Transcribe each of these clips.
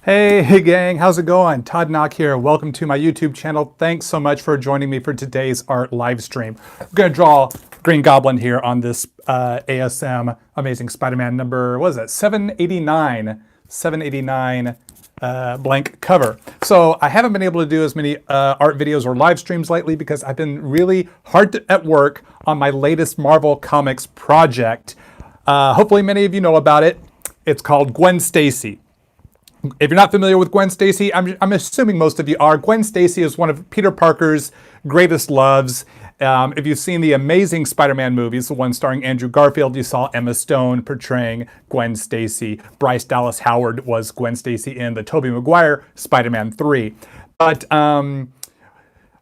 Hey gang, how's it going? Todd Nauck here. Welcome to my YouTube channel. Thanks so much for joining me for today's art live stream. We're going to draw Green Goblin here on this ASM Amazing Spider-Man number, what is that, 789 blank cover. So I haven't been able to do as many art videos or live streams lately because I've been really hard at work on my latest Marvel Comics project. Hopefully many of you know about it. It's called Gwen Stacy. If you're not familiar with Gwen Stacy, I'm assuming most of you are. Gwen Stacy is one of Peter Parker's greatest loves. If you've seen the Amazing Spider-Man movies, the one starring Andrew Garfield, you saw Emma Stone portraying Gwen Stacy. Bryce Dallas Howard was Gwen Stacy in the Tobey Maguire Spider-Man 3. But don't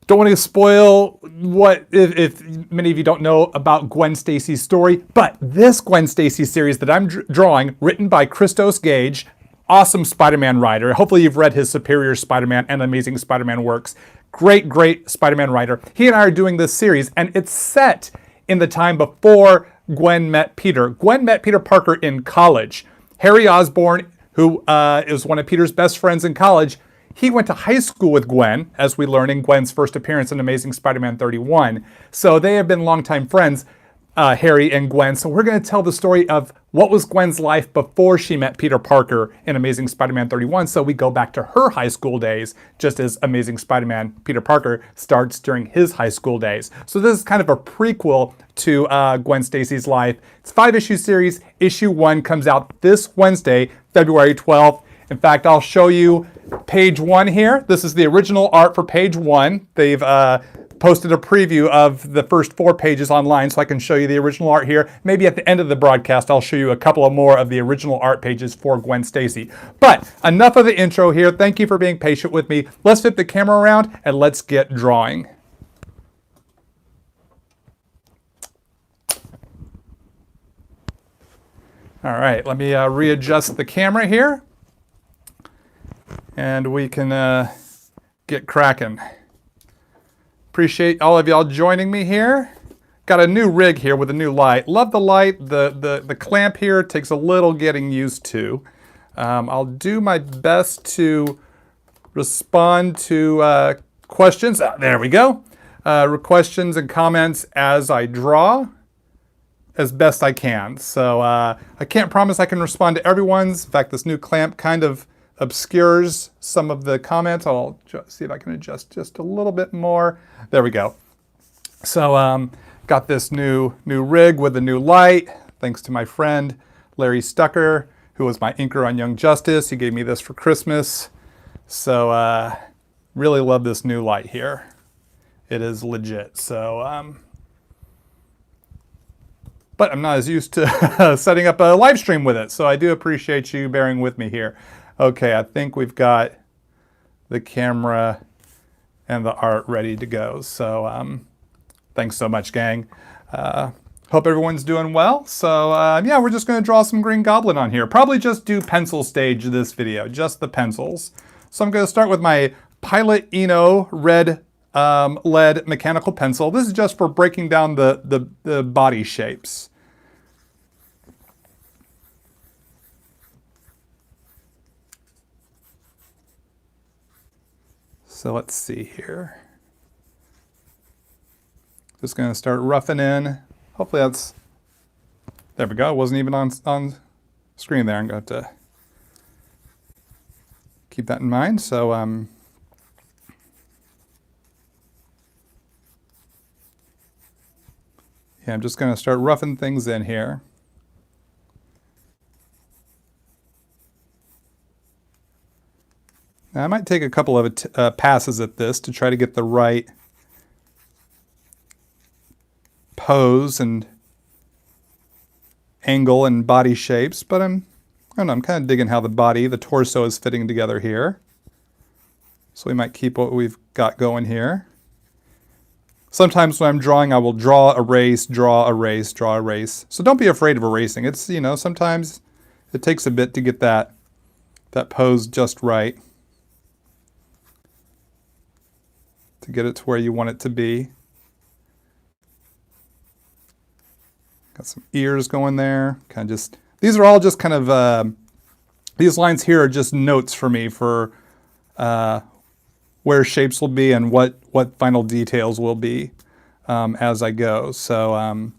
want to spoil what if many of you don't know about Gwen Stacy's story. But this Gwen Stacy series that I'm drawing, written by Christos Gage, awesome Spider-Man writer. Hopefully you've read his Superior Spider-Man and Amazing Spider-Man works. Great Spider-Man writer. He and I are doing this series, and it's set in the time before Gwen met Peter. Gwen met Peter Parker in college. Harry Osborn, who is one of Peter's best friends in college, he went to high school with Gwen, as we learn in Gwen's first appearance in Amazing Spider-Man 31. So they have been longtime friends, Harry and Gwen. So we're going to tell the story of what was Gwen's life before she met Peter Parker in Amazing Spider-Man 31. So we go back to her high school days, just as Amazing Spider-Man Peter Parker starts during his high school days. So this is kind of a prequel to Gwen Stacy's life. It's a 5-issue series. Issue 1 comes out this Wednesday, February 12th. In fact, I'll show you page 1 here. This is the original art for page 1. They've posted a preview of the first 4 pages online, so I can show you the original art here. Maybe at the end of the broadcast, I'll show you a couple of more of the original art pages for Gwen Stacy. But enough of the intro here. Thank you for being patient with me. Let's flip the camera around and let's get drawing. All right, let me readjust the camera here, and we can get cracking. Appreciate all of y'all joining me here. Got a new rig here with a new light. Love the light. The clamp here takes a little getting used to. I'll do my best to respond to questions. There we go. Questions and comments as I draw as best I can. So I can't promise I can respond to everyone's. In fact, this new clamp kind of obscures some of the comments. I'll see if I can adjust just a little bit more. There we go. So got this new rig with a new light, thanks to my friend Larry Stucker, who was my inker on Young Justice. He gave me this for Christmas. So really love this new light here. It is legit. So but I'm not as used to setting up a live stream with it. So I do appreciate you bearing with me here. Okay, I think we've got the camera and the art ready to go. So thanks so much, gang. Hope everyone's doing well. So yeah, we're just going to draw some Green Goblin on here. Probably just do pencil stage this video, just the pencils. So I'm going to start with my Pilot Eno red lead mechanical pencil. This is just for breaking down the body shapes. So let's see here. Just going to start roughing in. Hopefully that's, there we go. It wasn't even on screen there. I'm going to have to keep that in mind. So yeah, I'm just going to start roughing things in here. Now, I might take a couple of passes at this to try to get the right pose and angle and body shapes, but I don't know, I'm kind of digging how the torso is fitting together here. So we might keep what we've got going here. Sometimes when I'm drawing, I will draw, erase, draw, erase, draw, erase. So don't be afraid of erasing. It's, you know, sometimes it takes a bit to get that pose just right, to get it to where you want it to be. Got some ears going there. Kind of just, these are all just kind of These lines here are just notes for me for where shapes will be and what final details will be as I go. So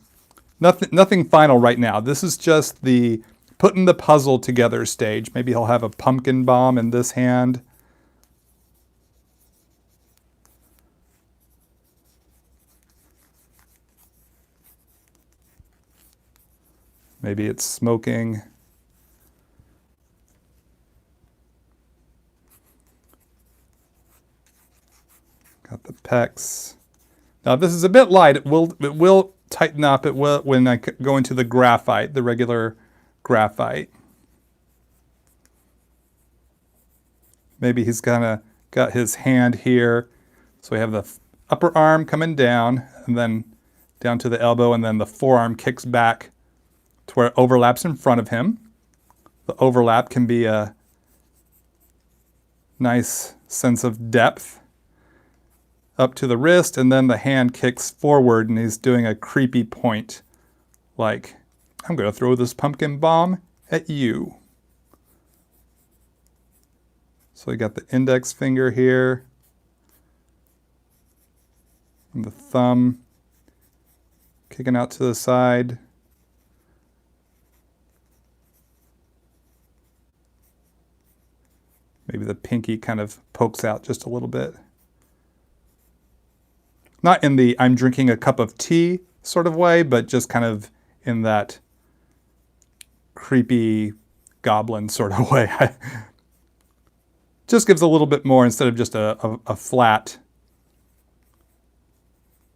nothing final right now. This is just the putting the puzzle together stage. Maybe he'll have a pumpkin bomb in this hand. Maybe it's smoking. Got the pecs. Now this is a bit light. It will tighten up. It will when I go into the graphite, the regular graphite. Maybe he's got his hand here. So we have the upper arm coming down and then down to the elbow, and then the forearm kicks back to where it overlaps in front of him. The overlap can be a nice sense of depth up to the wrist, and then the hand kicks forward and he's doing a creepy point like, I'm going to throw this pumpkin bomb at you. So we got the index finger here and the thumb kicking out to the side. Maybe the pinky kind of pokes out just a little bit. Not in the I'm drinking a cup of tea sort of way, but just kind of in that creepy goblin sort of way. Just gives a little bit more instead of just a flat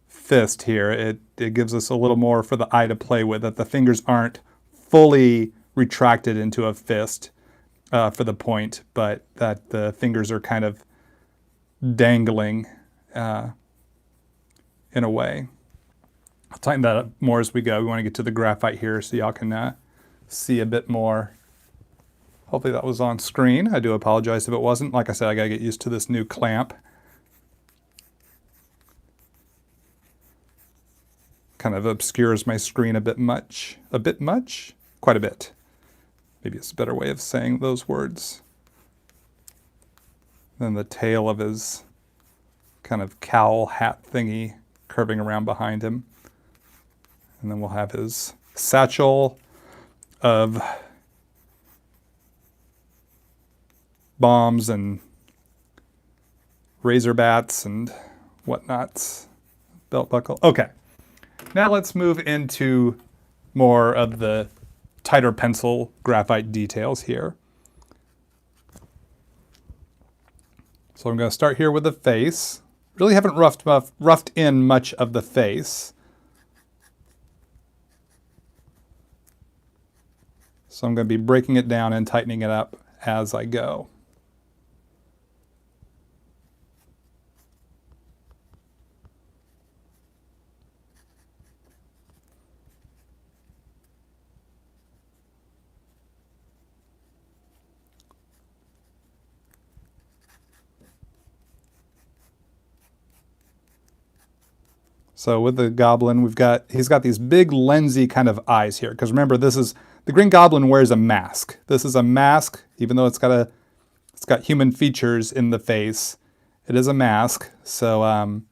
fist here. It gives us a little more for the eye to play with, that the fingers aren't fully retracted into a fist for the point, but that the fingers are kind of dangling in a way. I'll tighten that up more as we go. We want to get to the graphite here so y'all can see a bit more. Hopefully that was on screen. I do apologize if it wasn't. Like I said, I gotta get used to this new clamp. Kind of obscures my screen a bit much. A bit much? Quite a bit. Maybe it's a better way of saying those words. Then the tail of his kind of cowl hat thingy curving around behind him. And then we'll have his satchel of bombs and razor bats and whatnots. Belt buckle. Okay. Now let's move into more of the tighter pencil graphite details here. So I'm going to start here with the face. Really haven't roughed in much of the face. So I'm going to be breaking it down and tightening it up as I go. So with the goblin, he's got these big lensy kind of eyes here. Because remember, the Green Goblin wears a mask. This is a mask, even though it's got human features in the face. It is a mask. So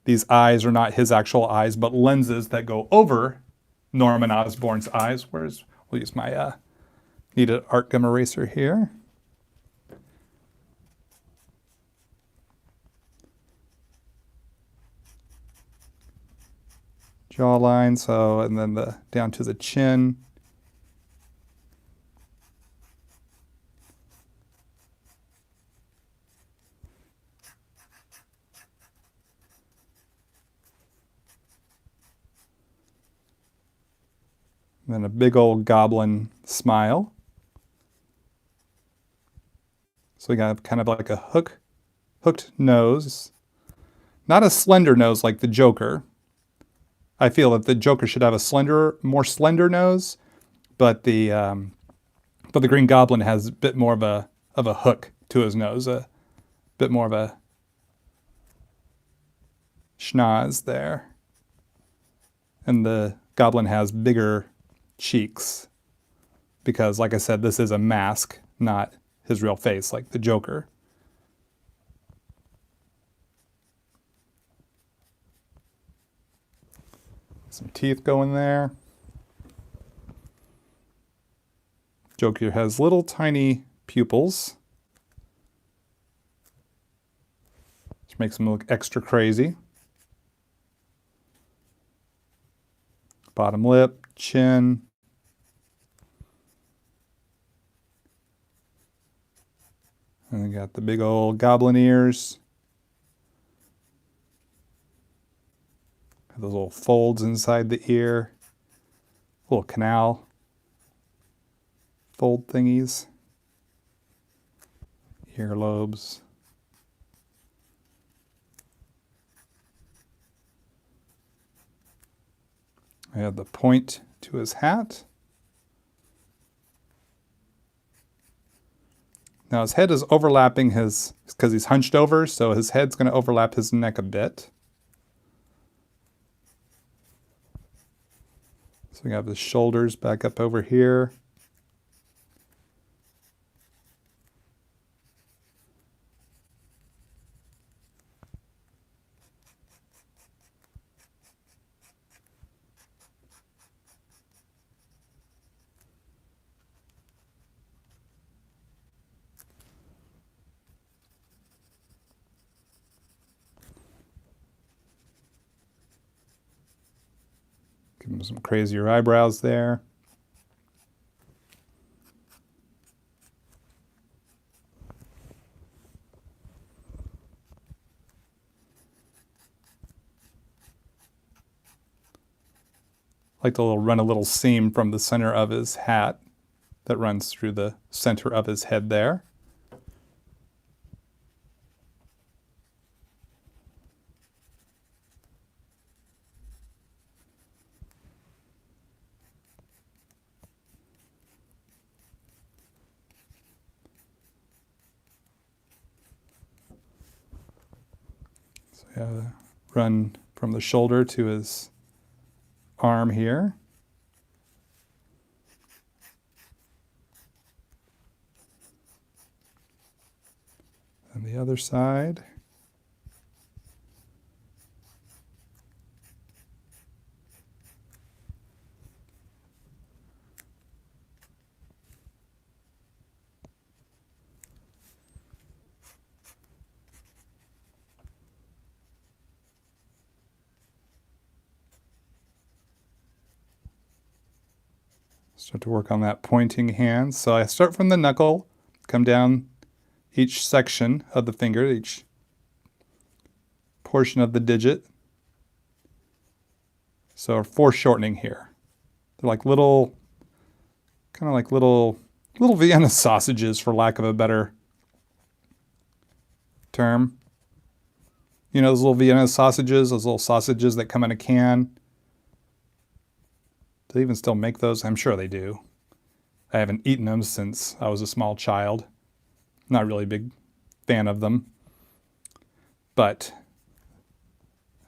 these eyes are not his actual eyes, but lenses that go over Norman Osborn's eyes. We'll use my need an art gum eraser here. Jawline, so, and then down to the chin. And then a big old goblin smile. So we got kind of like a hooked nose. Not a slender nose like the Joker. I feel that the Joker should have a more slender nose, but the Green Goblin has a bit more of a hook to his nose, a bit more of a schnoz there. And the Goblin has bigger cheeks because, like I said, this is a mask, not his real face like the Joker. Some teeth go in there. Joker has little tiny pupils, which makes him look extra crazy. Bottom lip, chin. And we got the big old goblin ears. Those little folds inside the ear. Little canal fold thingies. Earlobes. I have the point to his hat. Now his head is overlapping his, because he's hunched over, so his head's going to overlap his neck a bit. So we have the shoulders back up over here. Give him some crazier eyebrows there. Like to run a little seam from the center of his hat that runs through the center of his head there. So yeah, run from the shoulder to his arm here. And the other side. Start to work on that pointing hand. So I start from the knuckle, come down each section of the finger, each portion of the digit. So foreshortening here. They're like little, kind of like little Vienna sausages, for lack of a better term. You know those little Vienna sausages, those little sausages that come in a can? Do they even still make those? I'm sure they do. I haven't eaten them since I was a small child. Not really a big fan of them. But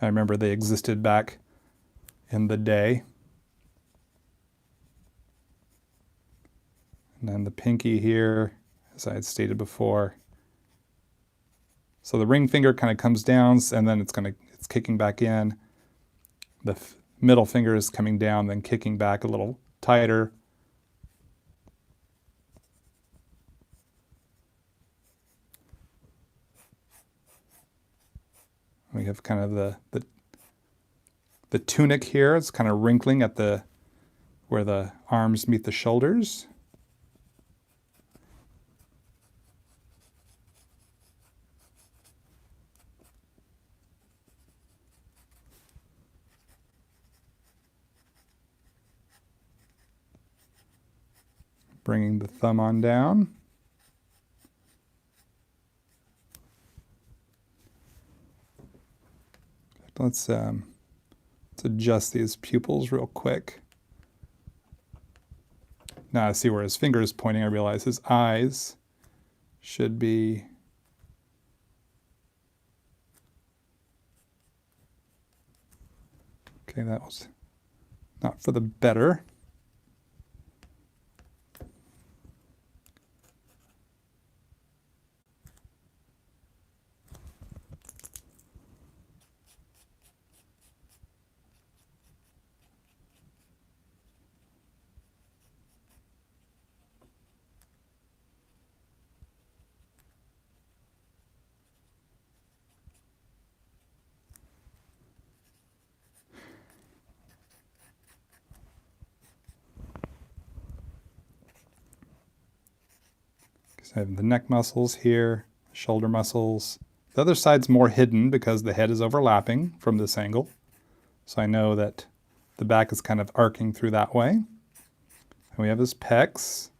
I remember they existed back in the day. And then the pinky here, as I had stated before. So the ring finger kind of comes down, and then it's kicking back in. The middle finger is coming down, then kicking back a little tighter. We have kind of the tunic here. It's kind of wrinkling at where the arms meet the shoulders. Bringing the thumb on down. Let's adjust these pupils real quick. Now I see where his finger is pointing. I realize his eyes should be okay. That was not for the better. So I have the neck muscles here, shoulder muscles. The other side's more hidden because the head is overlapping from this angle. So I know that the back is kind of arcing through that way. And we have his pecs.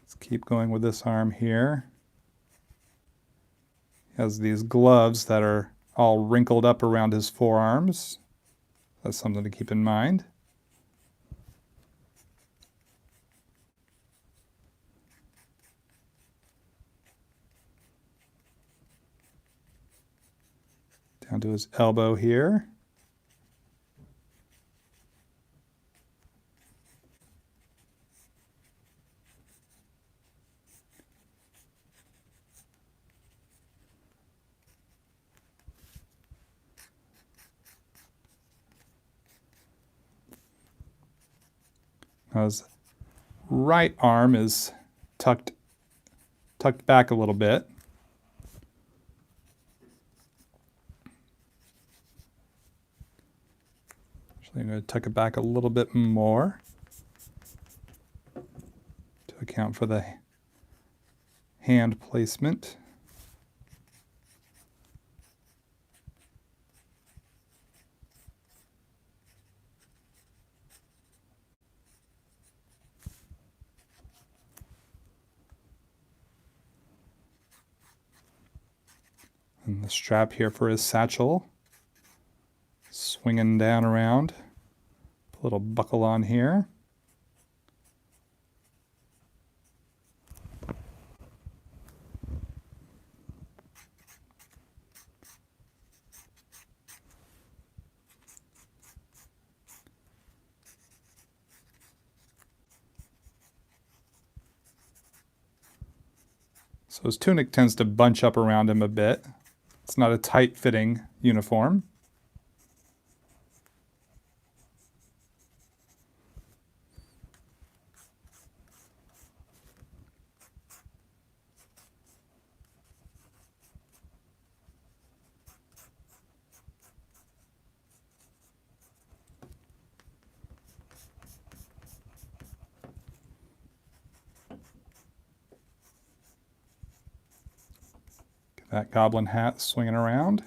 Let's keep going with this arm here. He has these gloves that are all wrinkled up around his forearms. That's something to keep in mind. Down to his elbow here. Now his right arm is tucked back a little bit. Actually, I'm going to tuck it back a little bit more to account for the hand placement. And the strap here for his satchel, swinging down around. Put a little buckle on here. So his tunic tends to bunch up around him a bit. It's not a tight-fitting uniform. That goblin hat swinging around.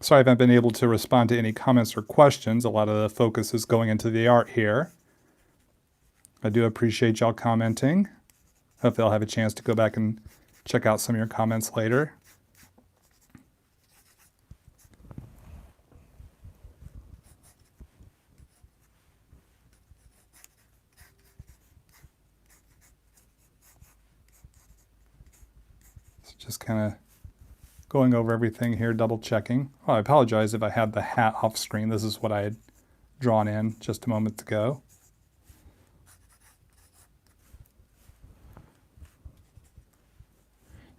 Sorry I haven't been able to respond to any comments or questions. A lot of the focus is going into the art here. I do appreciate y'all commenting. Hopefully I'll have a chance to go back and check out some of your comments later. So just kind of going over everything here, double checking. Oh, I apologize if I had the hat off screen. This is what I had drawn in just a moment ago.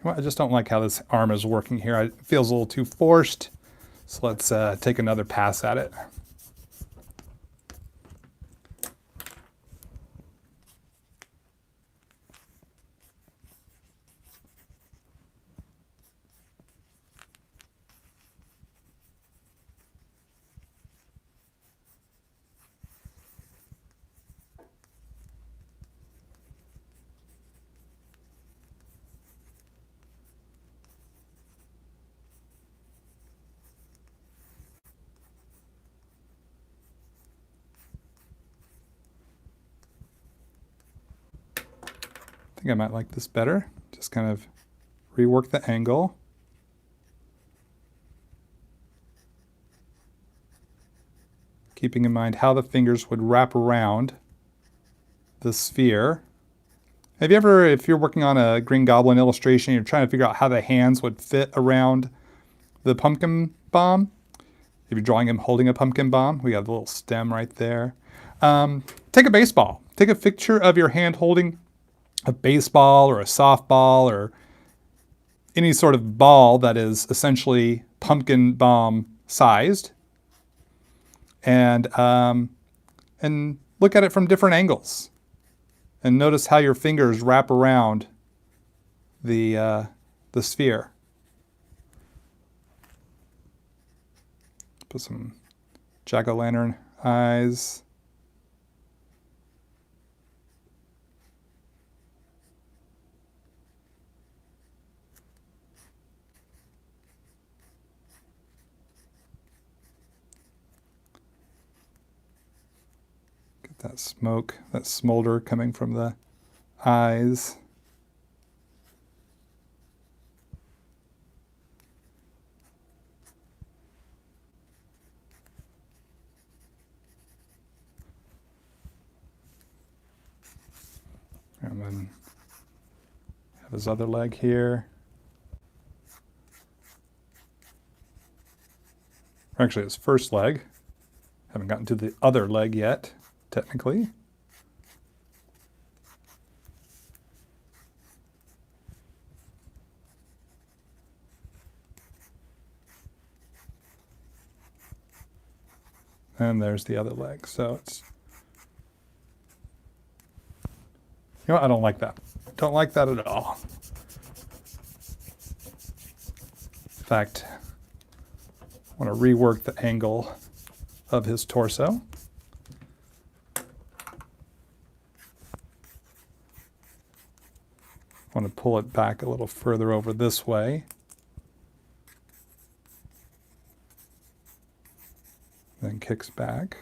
Well, I just don't like how this arm is working here. It feels a little too forced. So let's take another pass at it. I think I might like this better. Just kind of rework the angle. Keeping in mind how the fingers would wrap around the sphere. Have you ever, if you're working on a Green Goblin illustration, you're trying to figure out how the hands would fit around the pumpkin bomb? If you're drawing him holding a pumpkin bomb, we got the little stem right there. take a baseball. Take a picture of your hand holding a baseball or a softball or any sort of ball that is essentially pumpkin bomb sized, and look at it from different angles, and notice how your fingers wrap around the sphere. Put some jack-o'-lantern eyes. Get that smoke, that smolder coming from the eyes. And then have his other leg here. Or actually his first leg. Haven't gotten to the other leg yet, technically. And there's the other leg. So it's, you know what? I don't like that. Don't like that at all. In fact, I want to rework the angle of his torso. I want to pull it back a little further over this way. Then kicks back.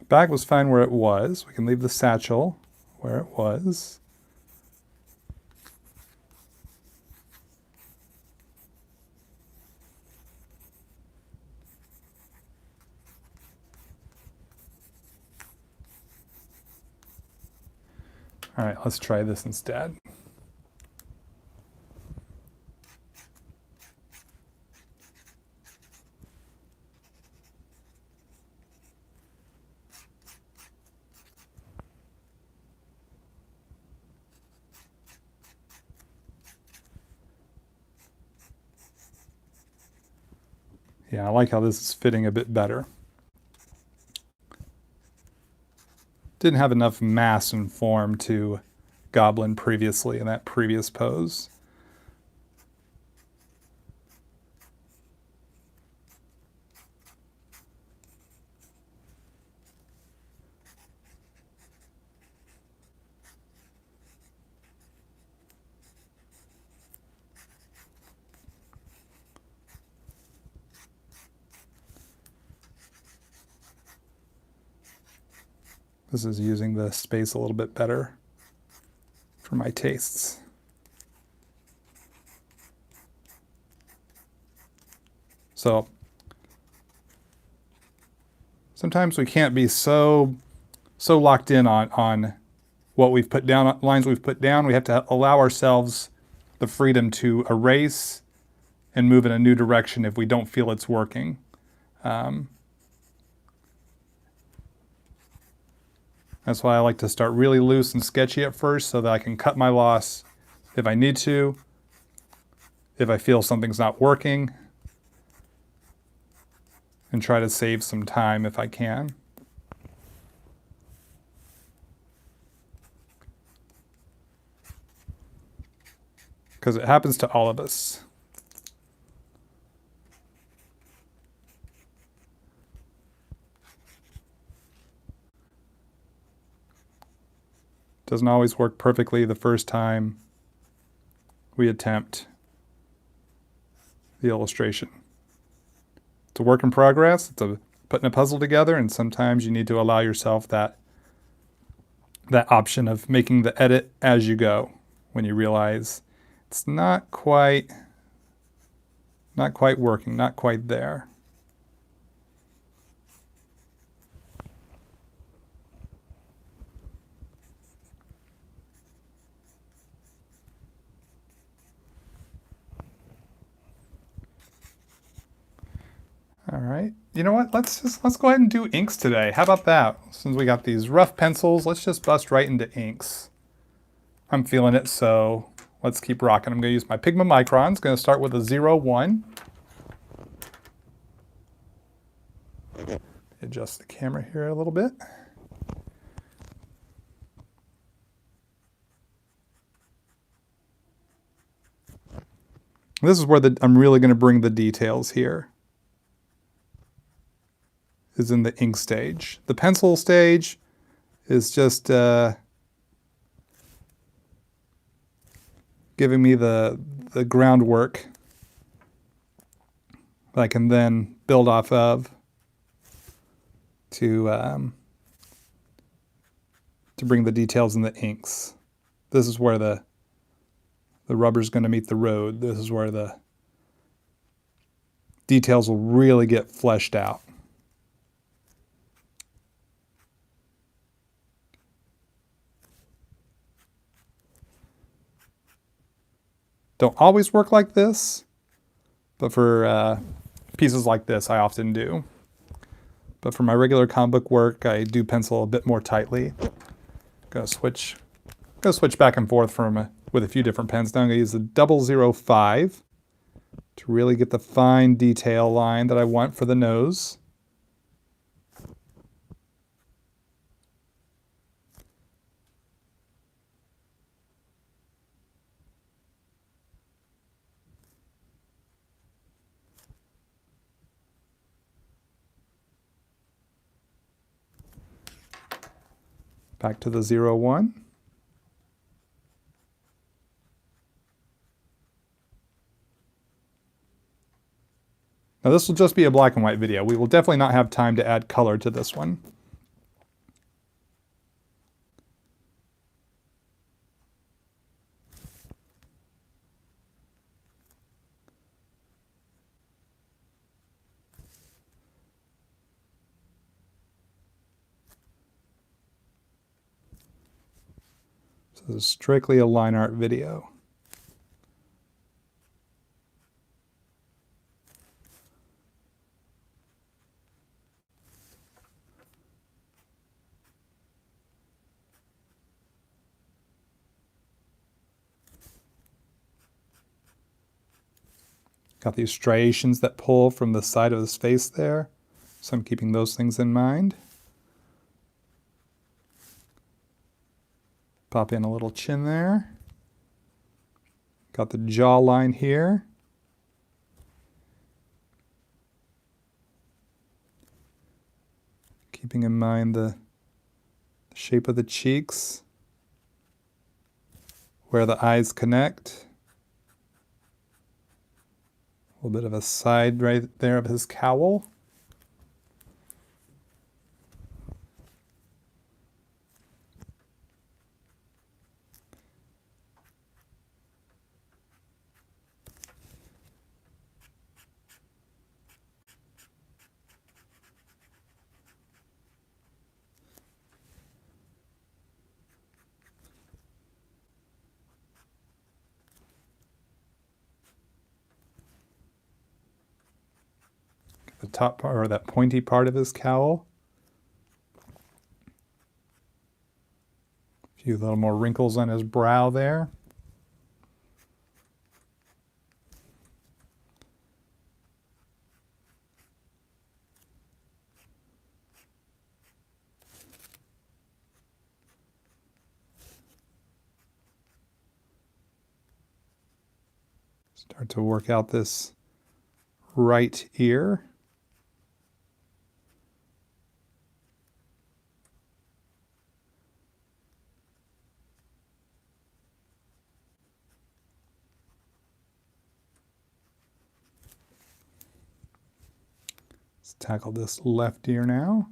Bag was fine where it was. We can leave the satchel where it was. All right, let's try this instead. Yeah, I like how this is fitting a bit better. Didn't have enough mass and form to Goblin previously in that previous pose. This is using the space a little bit better for my tastes. So sometimes we can't be so locked in on what we've put down, lines we've put down. We have to allow ourselves the freedom to erase and move in a new direction if we don't feel it's working. That's why I like to start really loose and sketchy at first so that I can cut my loss if I need to, if I feel something's not working, and try to save some time if I can. Because it happens to all of us. Doesn't always work perfectly the first time we attempt the illustration. It's a work in progress. It's putting a puzzle together, and sometimes you need to allow yourself that option of making the edit as you go when you realize it's not quite Not quite working, not quite there. All right. You know what? Let's go ahead and do inks today. How about that? Since we got these rough pencils, let's just bust right into inks. I'm feeling it, so let's keep rocking. I'm going to use my Pigma Microns. Going to start with a 01. Adjust the camera here a little bit. This is where I'm really going to bring the details here. Is in the ink stage. The pencil stage is just giving me the groundwork that I can then build off of to bring the details in the inks. This is where the rubber's going to meet the road. This is where the details will really get fleshed out. Don't always work like this, but for pieces like this, I often do. But for my regular comic book work, I do pencil a bit more tightly. Gonna switch back and forth with a few different pens. Now I'm gonna use the 005 to really get the fine detail line that I want for the nose. Back to the 01. Now this will just be a black and white video. We will definitely not have time to add color to this one. So this is strictly a line art video. Got these striations that pull from the side of his face there, so I'm keeping those things in mind. Pop in a little chin there. Got the jawline here. Keeping in mind the shape of the cheeks, where the eyes connect. A little bit of a side right there of his cowl. The top part, or that pointy part of his cowl. A few little more wrinkles on his brow there. Start to work out this right ear. Let's tackle this left ear now.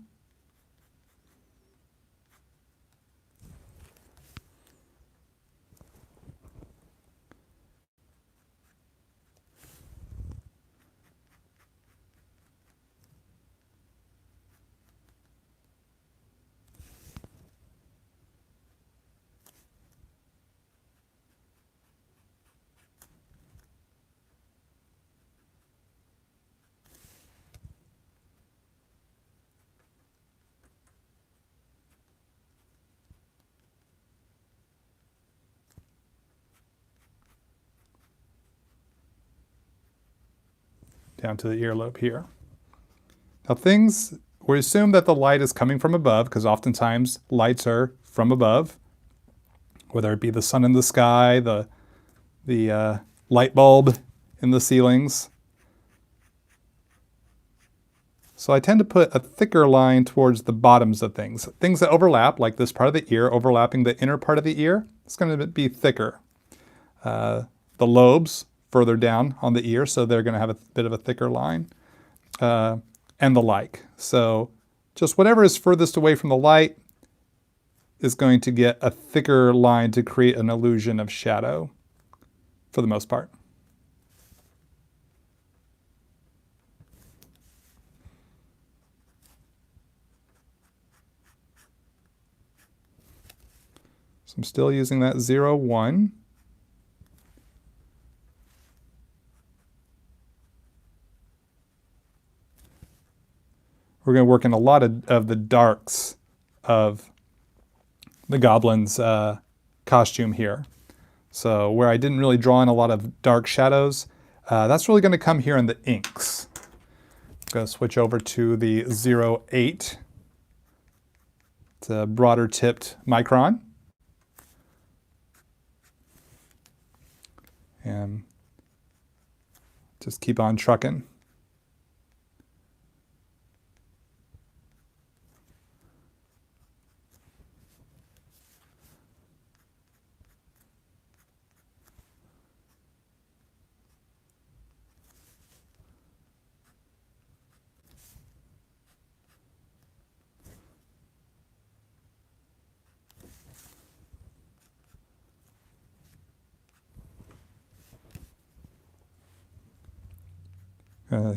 down to the earlobe here. Now we assume that the light is coming from above, because oftentimes lights are from above, whether it be the sun in the sky, the light bulb in the ceilings. So I tend to put a thicker line towards the bottoms of things. Things that overlap, like this part of the ear, overlapping the inner part of the ear, it's going to be thicker. The lobes further down on the ear, so they're going to have a bit of a thicker line, and the like. So just whatever is furthest away from the light is going to get a thicker line to create an illusion of shadow, for the most part. So I'm still using that 0, 1. We're going to work in a lot of the darks of the goblin's costume here. So where I didn't really draw in a lot of dark shadows, that's really going to come here in the inks. I'm going to switch over to the 0.8. It's a broader tipped micron. And just keep on trucking.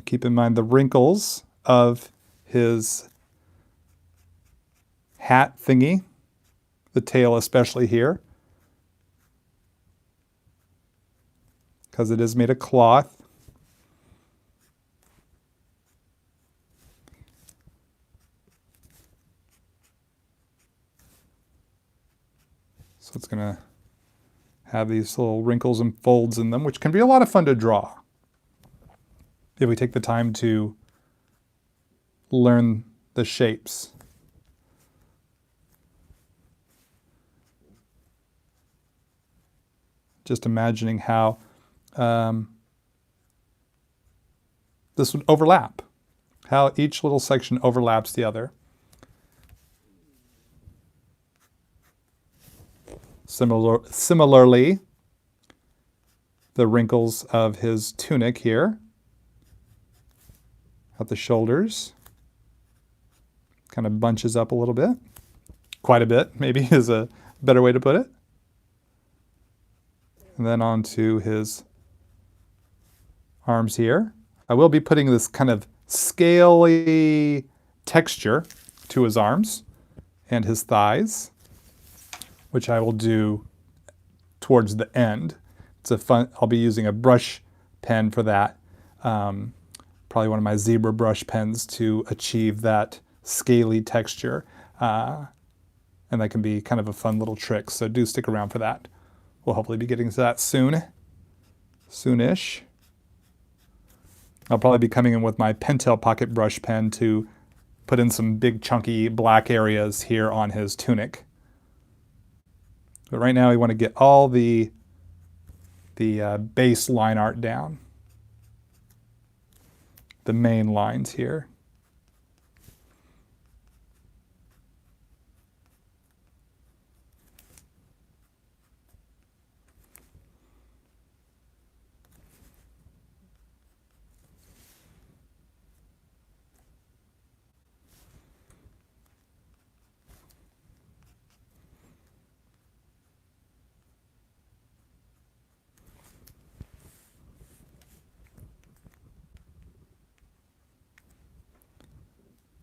Keep in mind the wrinkles of his hat thingy, the tail especially here, because it is made of cloth. So it's going to have these little wrinkles and folds in them, which can be a lot of fun to draw if we take the time to learn the shapes. Just imagining how this would overlap, how each little section overlaps the other. Similarly, the wrinkles of his tunic here at the shoulders kind of bunches up a little bit. Quite a bit, maybe, is a better way to put it. And then onto his arms here. I will be putting this kind of scaly texture to his arms and his thighs, which I will do towards the end. I'll be using a brush pen for that. Probably one of my zebra brush pens to achieve that scaly texture. And that can be kind of a fun little trick, so do stick around for that. We'll hopefully be getting to that soonish. I'll probably be coming in with my Pentel pocket brush pen to put in some big chunky black areas here on his tunic. But right now we want to get all the base line art down. The main lines here.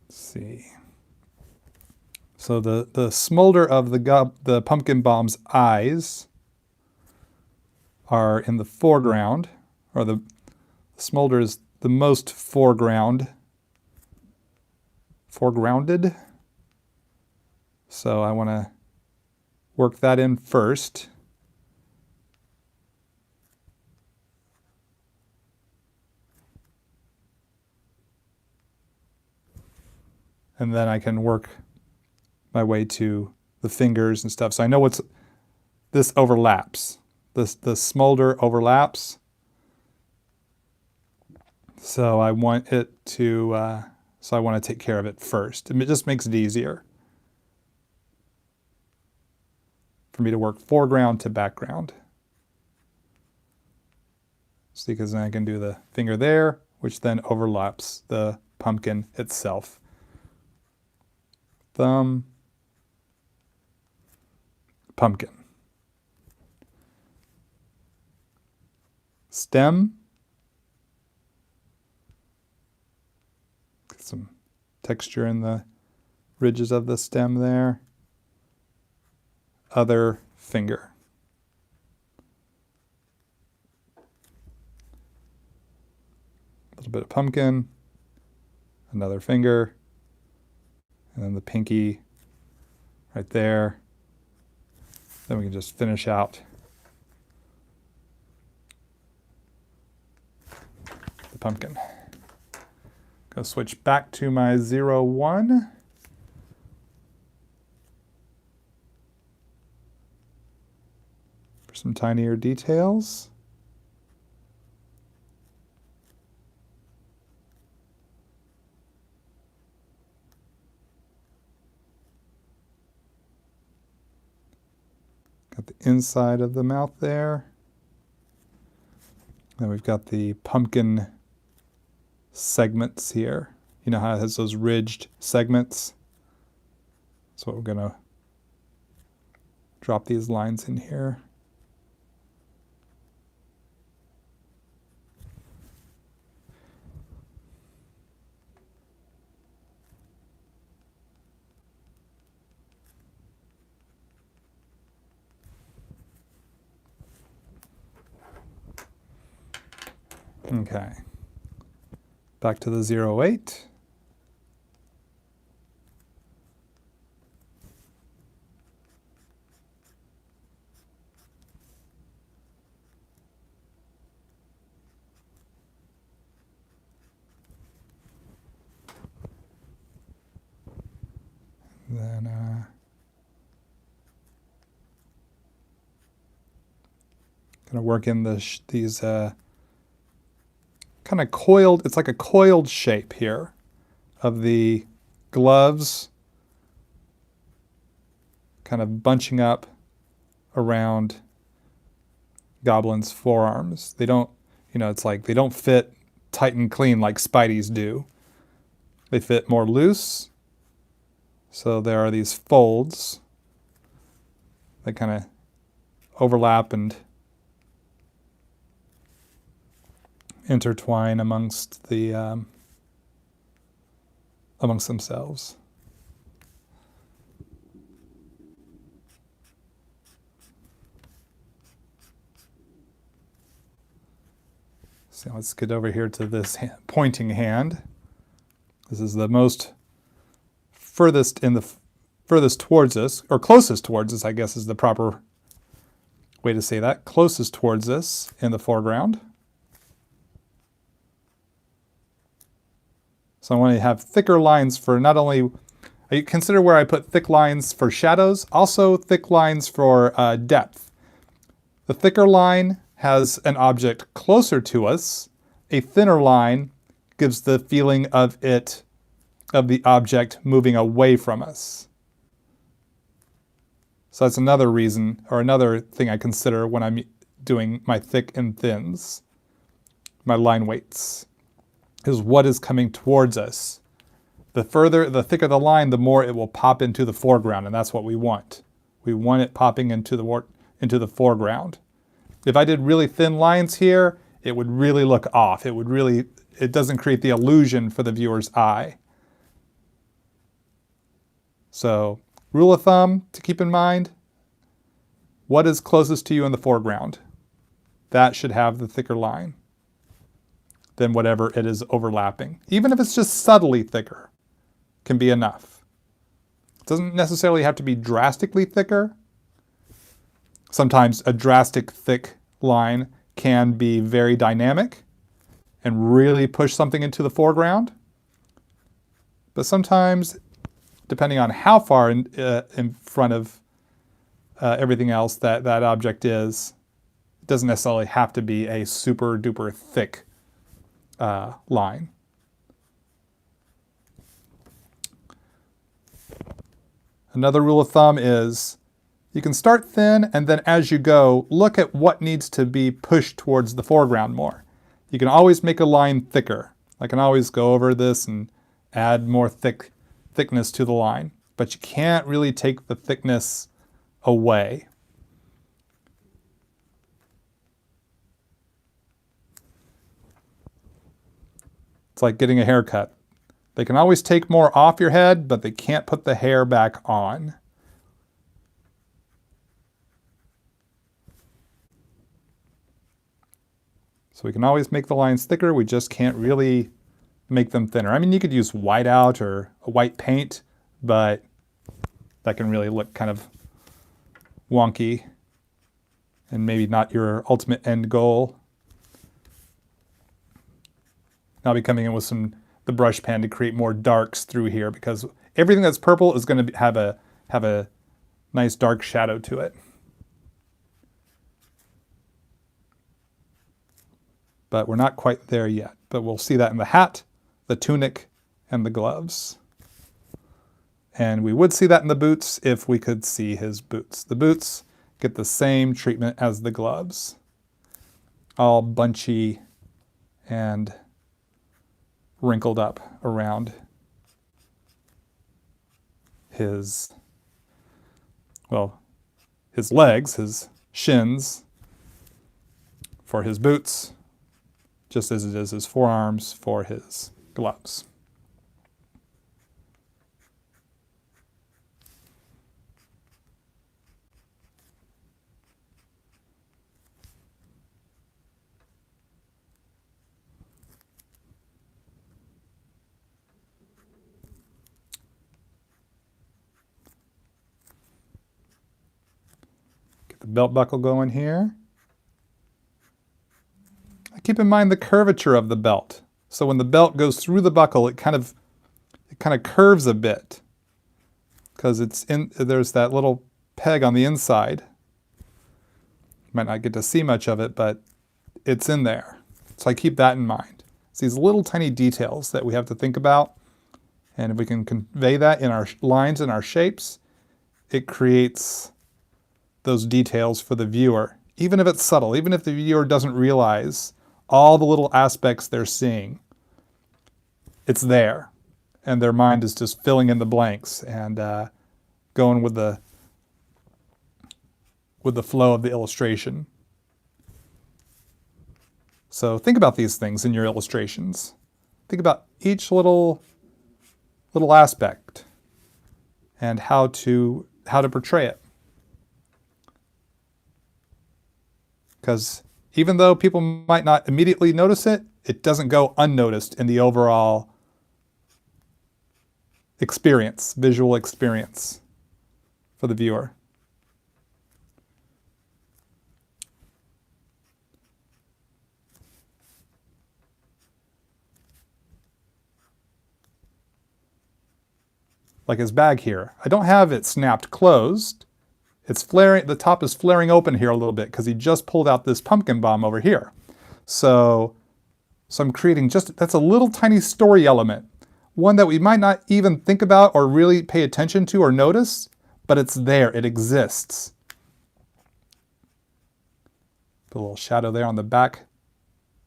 See. So the smolder of the pumpkin bomb's eyes are in the foreground, or the smolder is the most foregrounded. So I want to work that in first. and then I can work my way to the fingers and stuff. So I know this overlaps. The smolder overlaps. So I want it to, so I want to take care of it first. And it just makes it easier for me to work foreground to background. See, because then I can do the finger there, which then overlaps the pumpkin itself. Thumb, pumpkin. Stem. Get some texture in the ridges of the stem there. Other finger. A little bit of pumpkin, another finger, and then the pinky right there. Then we can just finish out the pumpkin. Go switch back to my 01. For some tinier details. Got the inside of the mouth there. Then we've got the pumpkin segments here. You know how it has those ridged segments? So we're gonna drop these lines in here. Okay, back to the 08. Then gonna work in these kind of coiled, it's like a coiled shape here of the gloves kind of bunching up around Goblin's forearms. They don't, you know, it's like they don't fit tight and clean like Spidey's do. They fit more loose. So there are these folds that kind of overlap and intertwine amongst the amongst themselves. So let's get over here to this pointing hand. This is the most furthest towards us, or closest towards us, I guess is the proper way to say that. Closest towards us in the foreground. So I want to have thicker lines for not only, I consider where I put thick lines for shadows, also thick lines for depth. The thicker line has an object closer to us. A thinner line gives the feeling of the object moving away from us. So that's another reason, or another thing I consider when I'm doing my thick and thins, my line weights, is what is coming towards us. The thicker the line, the more it will pop into the foreground, and that's what we want. We want it popping into the foreground. If I did really thin lines here, it would really look off. It doesn't create the illusion for the viewer's eye. So, rule of thumb to keep in mind, what is closest to you in the foreground? That should have the thicker line than whatever it is overlapping. Even if it's just subtly thicker, can be enough. It doesn't necessarily have to be drastically thicker. Sometimes a drastic thick line can be very dynamic and really push something into the foreground. But sometimes depending on how far in front of everything else that object is. It doesn't necessarily have to be a super duper thick line. Another rule of thumb is you can start thin, and then as you go, look at what needs to be pushed towards the foreground more. You can always make a line thicker. I can always go over this and add more thickness to the line, but you can't really take the thickness away. It's like getting a haircut. They can always take more off your head, but they can't put the hair back on. So we can always make the lines thicker, we just can't really make them thinner. I mean, you could use whiteout or a white paint, but that can really look kind of wonky and maybe not your ultimate end goal. I'll be coming in with the brush pen to create more darks through here, because everything that's purple is going to have a nice dark shadow to it. But we're not quite there yet. But we'll see that in the hat, the tunic, and the gloves. And we would see that in the boots if we could see his boots. The boots get the same treatment as the gloves. All bunchy and wrinkled up around his legs, his shins for his boots, just as it is his forearms for his gloves. Get the belt buckle going here. Keep in mind the curvature of the belt. So when the belt goes through the buckle, it kind of curves a bit, because there's that little peg on the inside. You might not get to see much of it, but it's in there. So I keep that in mind. It's these little tiny details that we have to think about, and if we can convey that in our lines and our shapes, it creates those details for the viewer, even if it's subtle, even if the viewer doesn't realize all the little aspects they're seeing. It's there, and their mind is just filling in the blanks and going with the flow of the illustration. So think about these things in your illustrations. Think about each little aspect and how to portray it. Because even though people might not immediately notice it, it doesn't go unnoticed in the overall experience, visual experience for the viewer. Like his bag here. I don't have it snapped closed. It's flaring, the top is flaring open here a little bit because he just pulled out this pumpkin bomb over here. So I'm creating that's a little tiny story element. One that we might not even think about or really pay attention to or notice, but it's there, it exists. Put a little shadow there on the back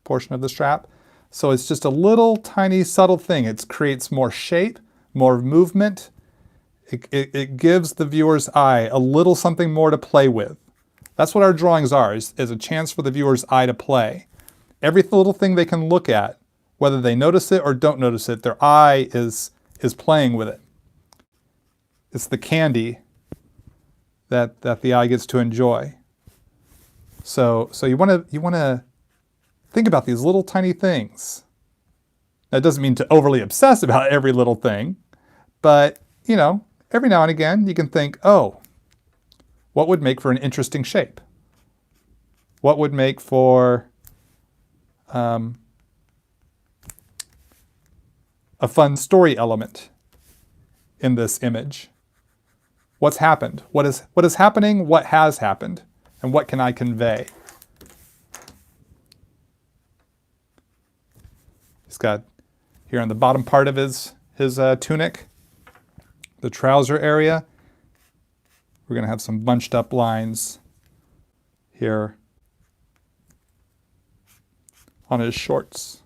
portion of the strap. So it's just a little tiny subtle thing. It creates more shape, more movement. It gives the viewer's eye a little something more to play with. That's what our drawings are, is a chance for the viewer's eye to play. Every little thing they can look at, whether they notice it or don't notice it, their eye is playing with it. It's the candy that the eye gets to enjoy. So you want to think about these little tiny things. That doesn't mean to overly obsess about every little thing, but you know, every now and again you can think, oh, what would make for an interesting shape? What would make for a fun story element in this image? What's happened? What is happening? What has happened? And what can I convey? He's got here on the bottom part of his tunic, the trouser area, we're going to have some bunched up lines here on his shorts.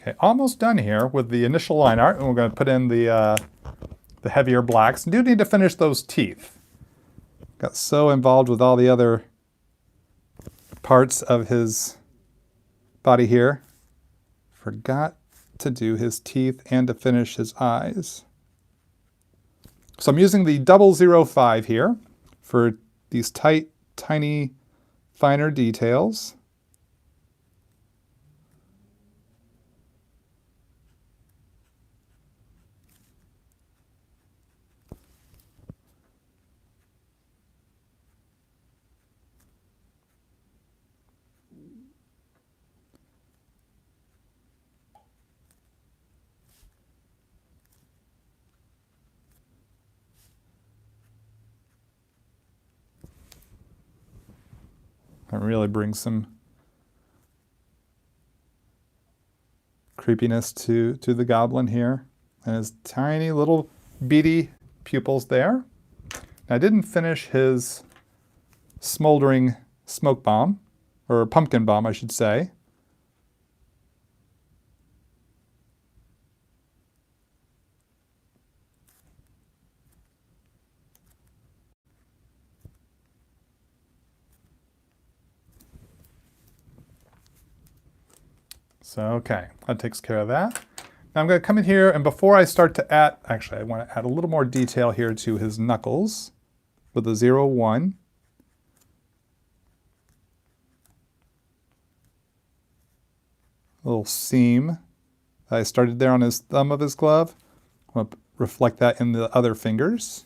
Okay, almost done here with the initial line art, and we're going to put in the heavier blacks. Do need to finish those teeth. Got so involved with all the other parts of his body here. Forgot to do his teeth and to finish his eyes. So I'm using the 005 here for these tight, tiny, finer details. That really brings some creepiness to the goblin here. And his tiny little beady pupils there. I didn't finish his smoldering smoke bomb, or pumpkin bomb, I should say. So, okay, that takes care of that. Now I'm going to come in here, and before I start to add, actually I want to add a little more detail here to his knuckles with the 01. A little seam that I started there on his thumb of his glove. I want to reflect that in the other fingers,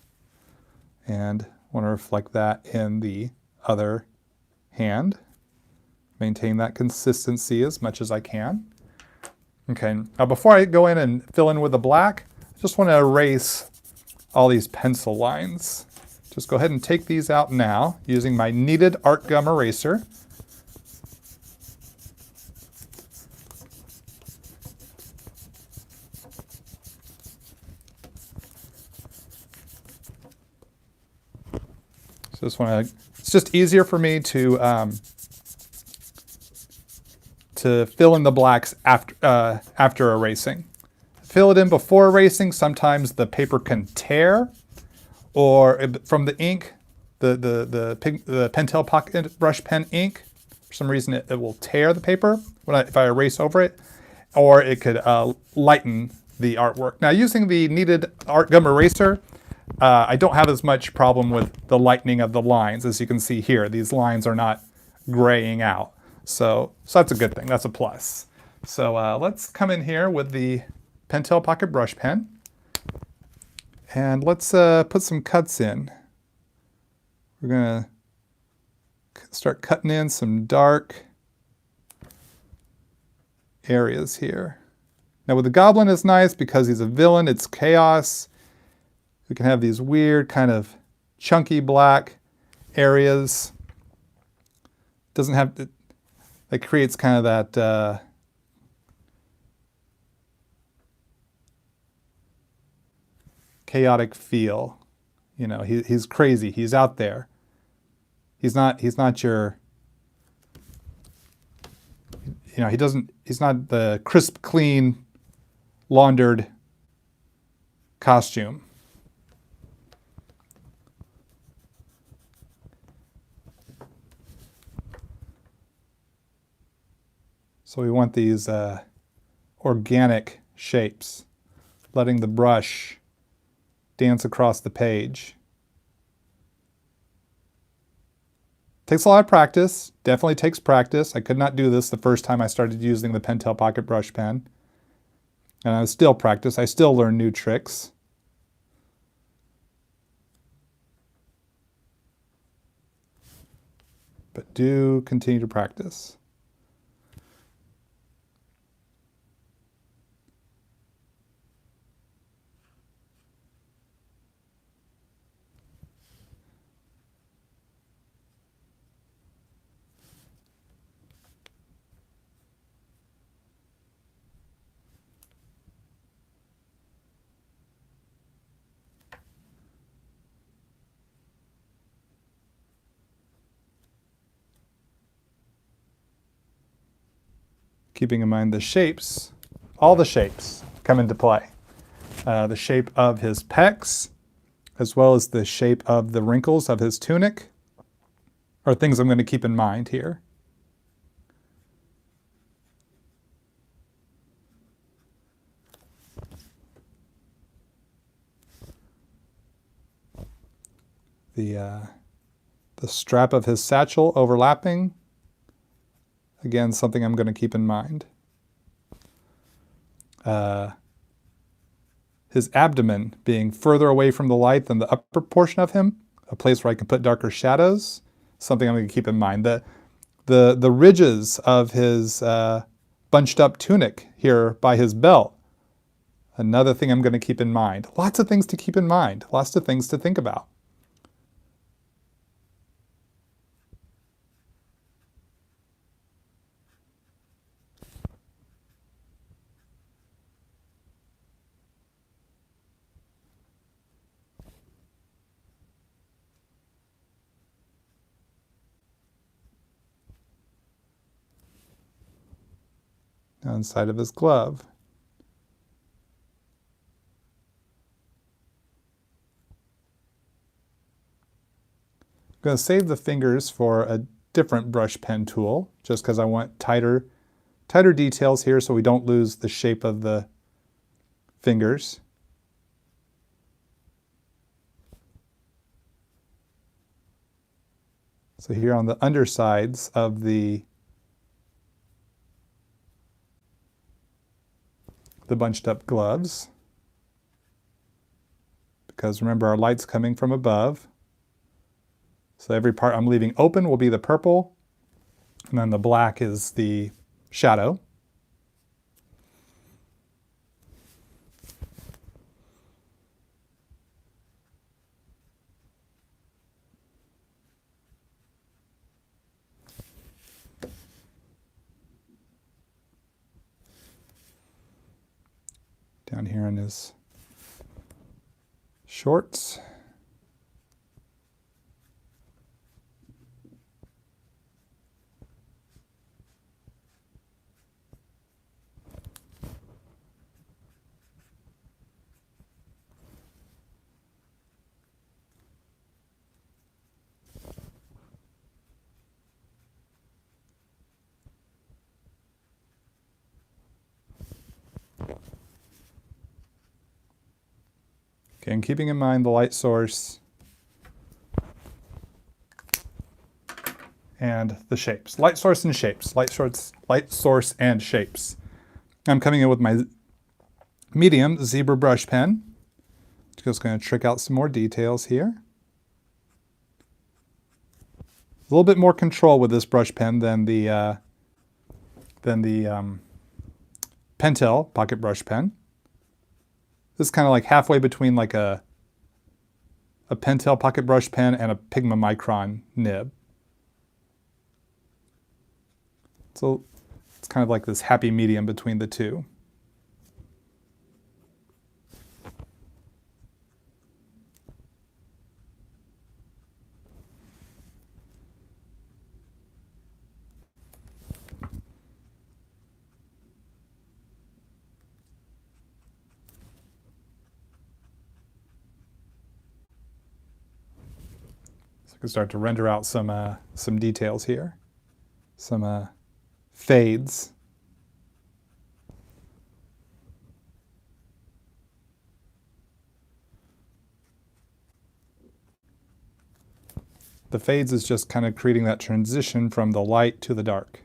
and I want to reflect that in the other hand. Maintain that consistency as much as I can. Okay, now before I go in and fill in with the black, I just want to erase all these pencil lines. Just go ahead and take these out now using my kneaded art gum eraser. So this one, it's just easier for me to fill in the blacks after erasing. Fill it in before erasing, sometimes the paper can tear, or from the ink, the Pentel pocket brush pen ink, for some reason it will tear the paper if I erase over it, or it could lighten the artwork. Now using the kneaded art gum eraser, I don't have as much problem with the lightening of the lines. As you can see here, these lines are not graying out. So that's a good thing, that's a plus. So let's come in here with the Pentel pocket brush pen, and let's put some cuts in. We're gonna start cutting in some dark areas here. Now with the goblin is nice because he's a villain, it's chaos. We can have these weird kind of chunky black areas. Doesn't have to, that creates kind of that chaotic feel. You know, he's crazy. He's out there. He's not your, you know, he's not the crisp, clean, laundered costume. So we want these organic shapes, letting the brush dance across the page. Takes a lot of practice, definitely takes practice. I could not do this the first time I started using the Pentel Pocket Brush Pen. And I still practice, I still learn new tricks. But do continue to practice. Keeping in mind the shapes, all the shapes come into play. The shape of his pecs, as well as the shape of the wrinkles of his tunic, are things I'm going to keep in mind here. The strap of his satchel overlapping, again, something I'm going to keep in mind. His abdomen being further away from the light than the upper portion of him, a place where I can put darker shadows, something I'm going to keep in mind. The ridges of his bunched up tunic here by his belt, another thing I'm going to keep in mind. Lots of things to keep in mind, lots of things to think about. Now inside of his glove. I'm going to save the fingers for a different brush pen tool, just because I want tighter details here so we don't lose the shape of the fingers. So here on the undersides of the bunched up gloves, because remember our light's coming from above. So every part I'm leaving open will be the purple, and then the black is the shadow. Down here in his shorts. Okay, and keeping in mind the light source and the shapes. Light source and shapes. Light source and shapes. I'm coming in with my medium zebra brush pen. Just going to trick out some more details here. A little bit more control with this brush pen than the Pentel pocket brush pen. This is kind of like halfway between like a Pentel pocket brush pen and a Pigma Micron nib. So it's kind of like this happy medium between the two. I can start to render out some details here, some fades. The fades is just kind of creating that transition from the light to the dark.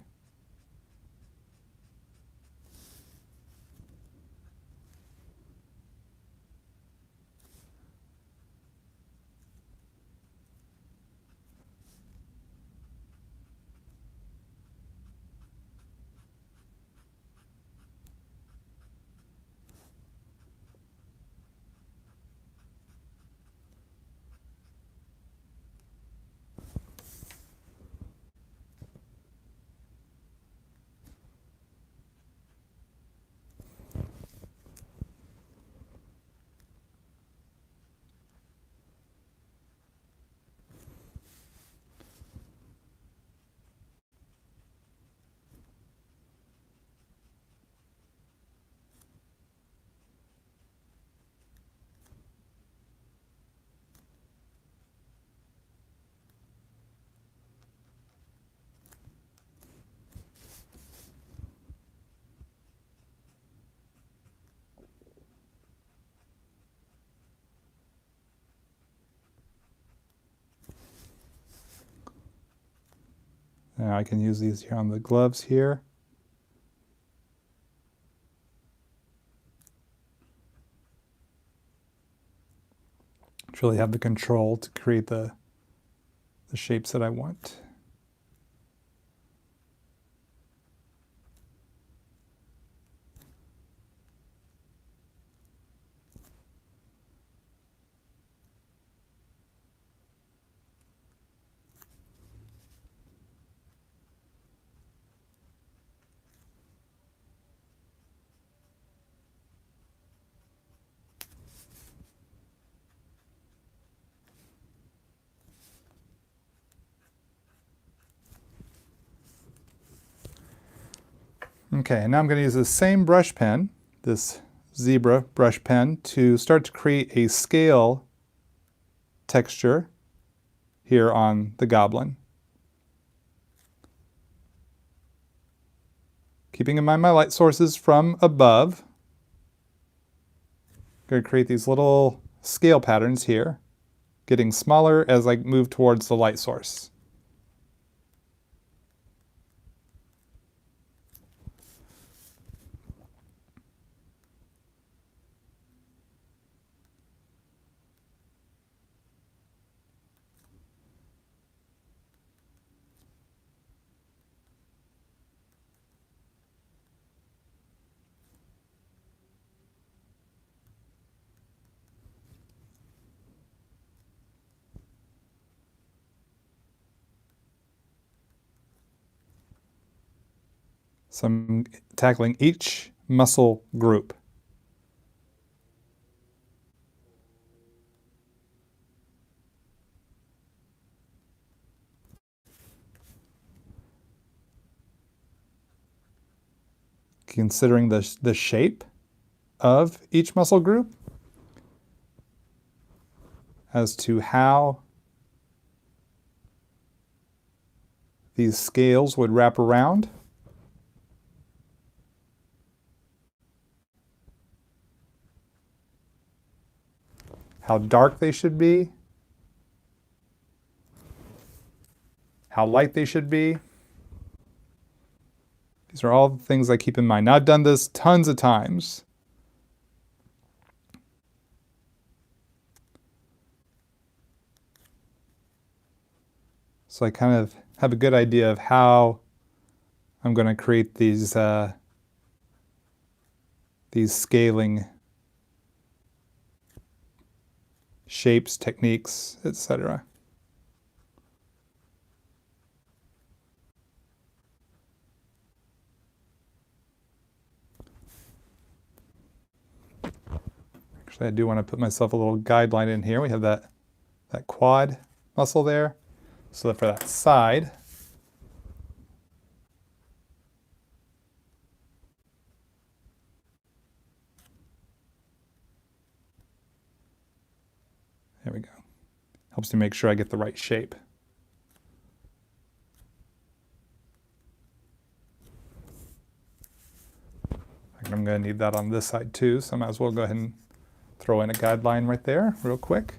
Now I can use these here on the gloves here. To really have the control to create the shapes that I want. Okay, and now I'm going to use the same brush pen, this zebra brush pen, to start to create a scale texture here on the goblin. Keeping in mind my light sources from above, I'm going to create these little scale patterns here, getting smaller as I move towards the light source. So I'm tackling each muscle group. Considering the shape of each muscle group as to how these scales would wrap around. How dark they should be, how light they should be. These are all the things I keep in mind. Now, I've done this tons of times. So I kind of have a good idea of how I'm going to create these scaling shapes, techniques, etc. Actually, I do want to put myself a little guideline in here. We have that quad muscle there. So for that side, there we go. Helps me make sure I get the right shape. I'm going to need that on this side too, so I might as well go ahead and throw in a guideline right there real quick.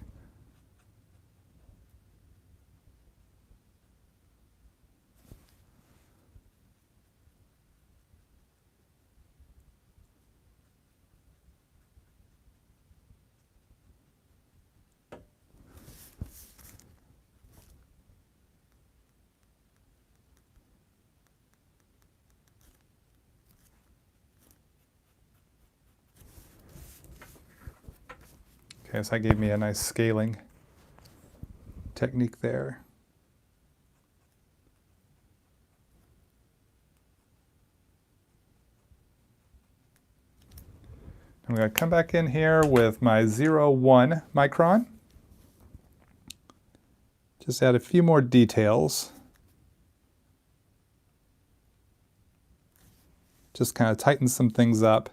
Okay, so that gave me a nice scaling technique there. I'm going to come back in here with my 0.1 micron. Just add a few more details. Just kind of tighten some things up.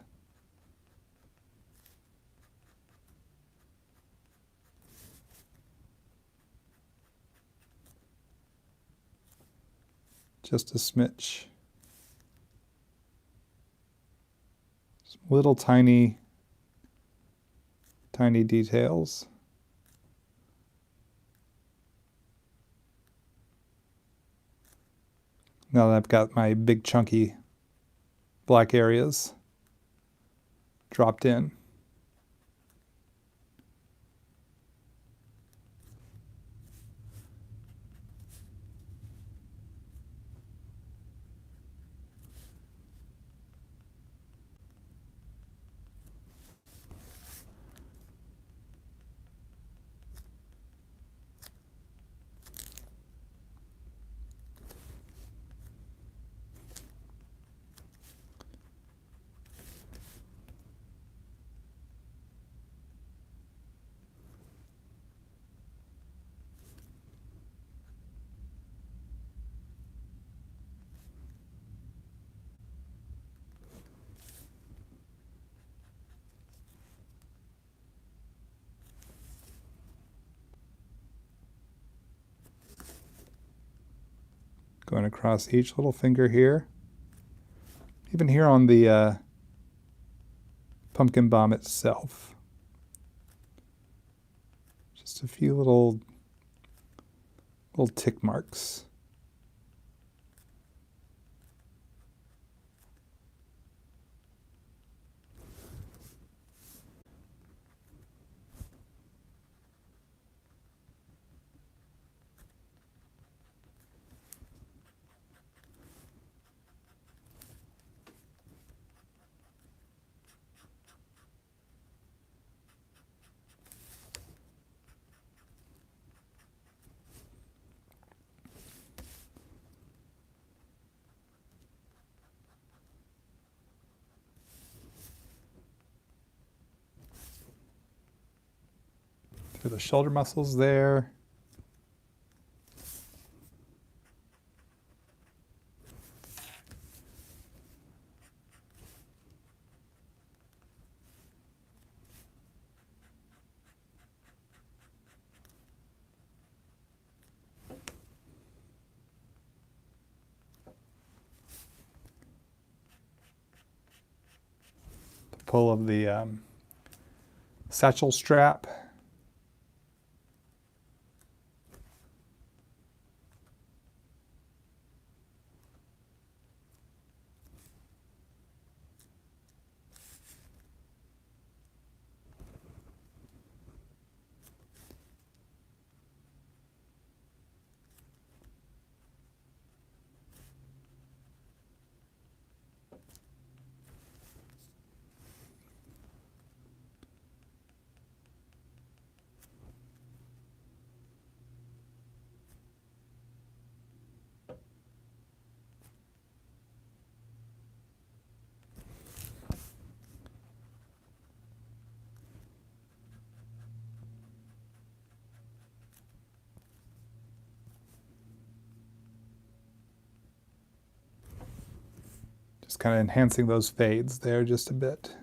Just a smidge. Some little tiny details. Now that I've got my big chunky black areas dropped in. Going across each little finger here. Even here on the pumpkin bomb itself. Just a few little tick marks. Through the shoulder muscles there. The pull of the satchel strap. Just kind of enhancing those fades there just a bit.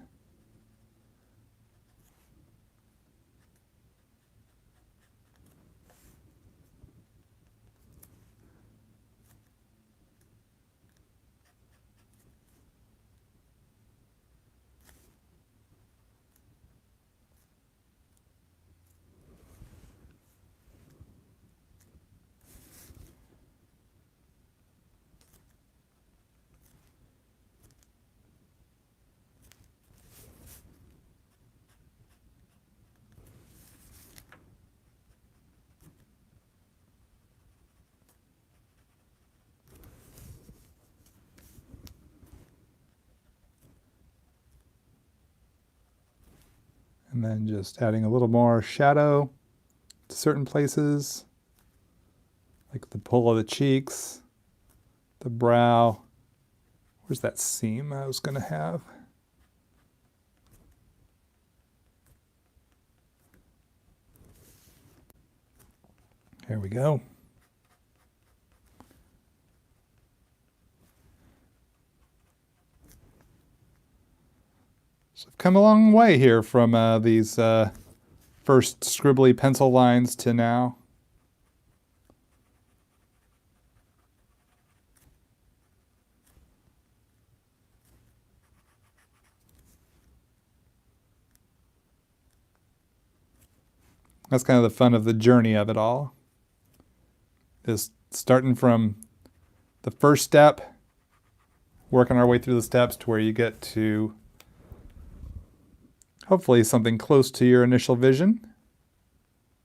And then just adding a little more shadow to certain places, like the pull of the cheeks, the brow. Where's that seam I was going to have? There we go. So I've come a long way here from these first scribbly pencil lines to now. That's kind of the fun of the journey of it all. Is starting from the first step, working our way through the steps to where you get to hopefully something close to your initial vision.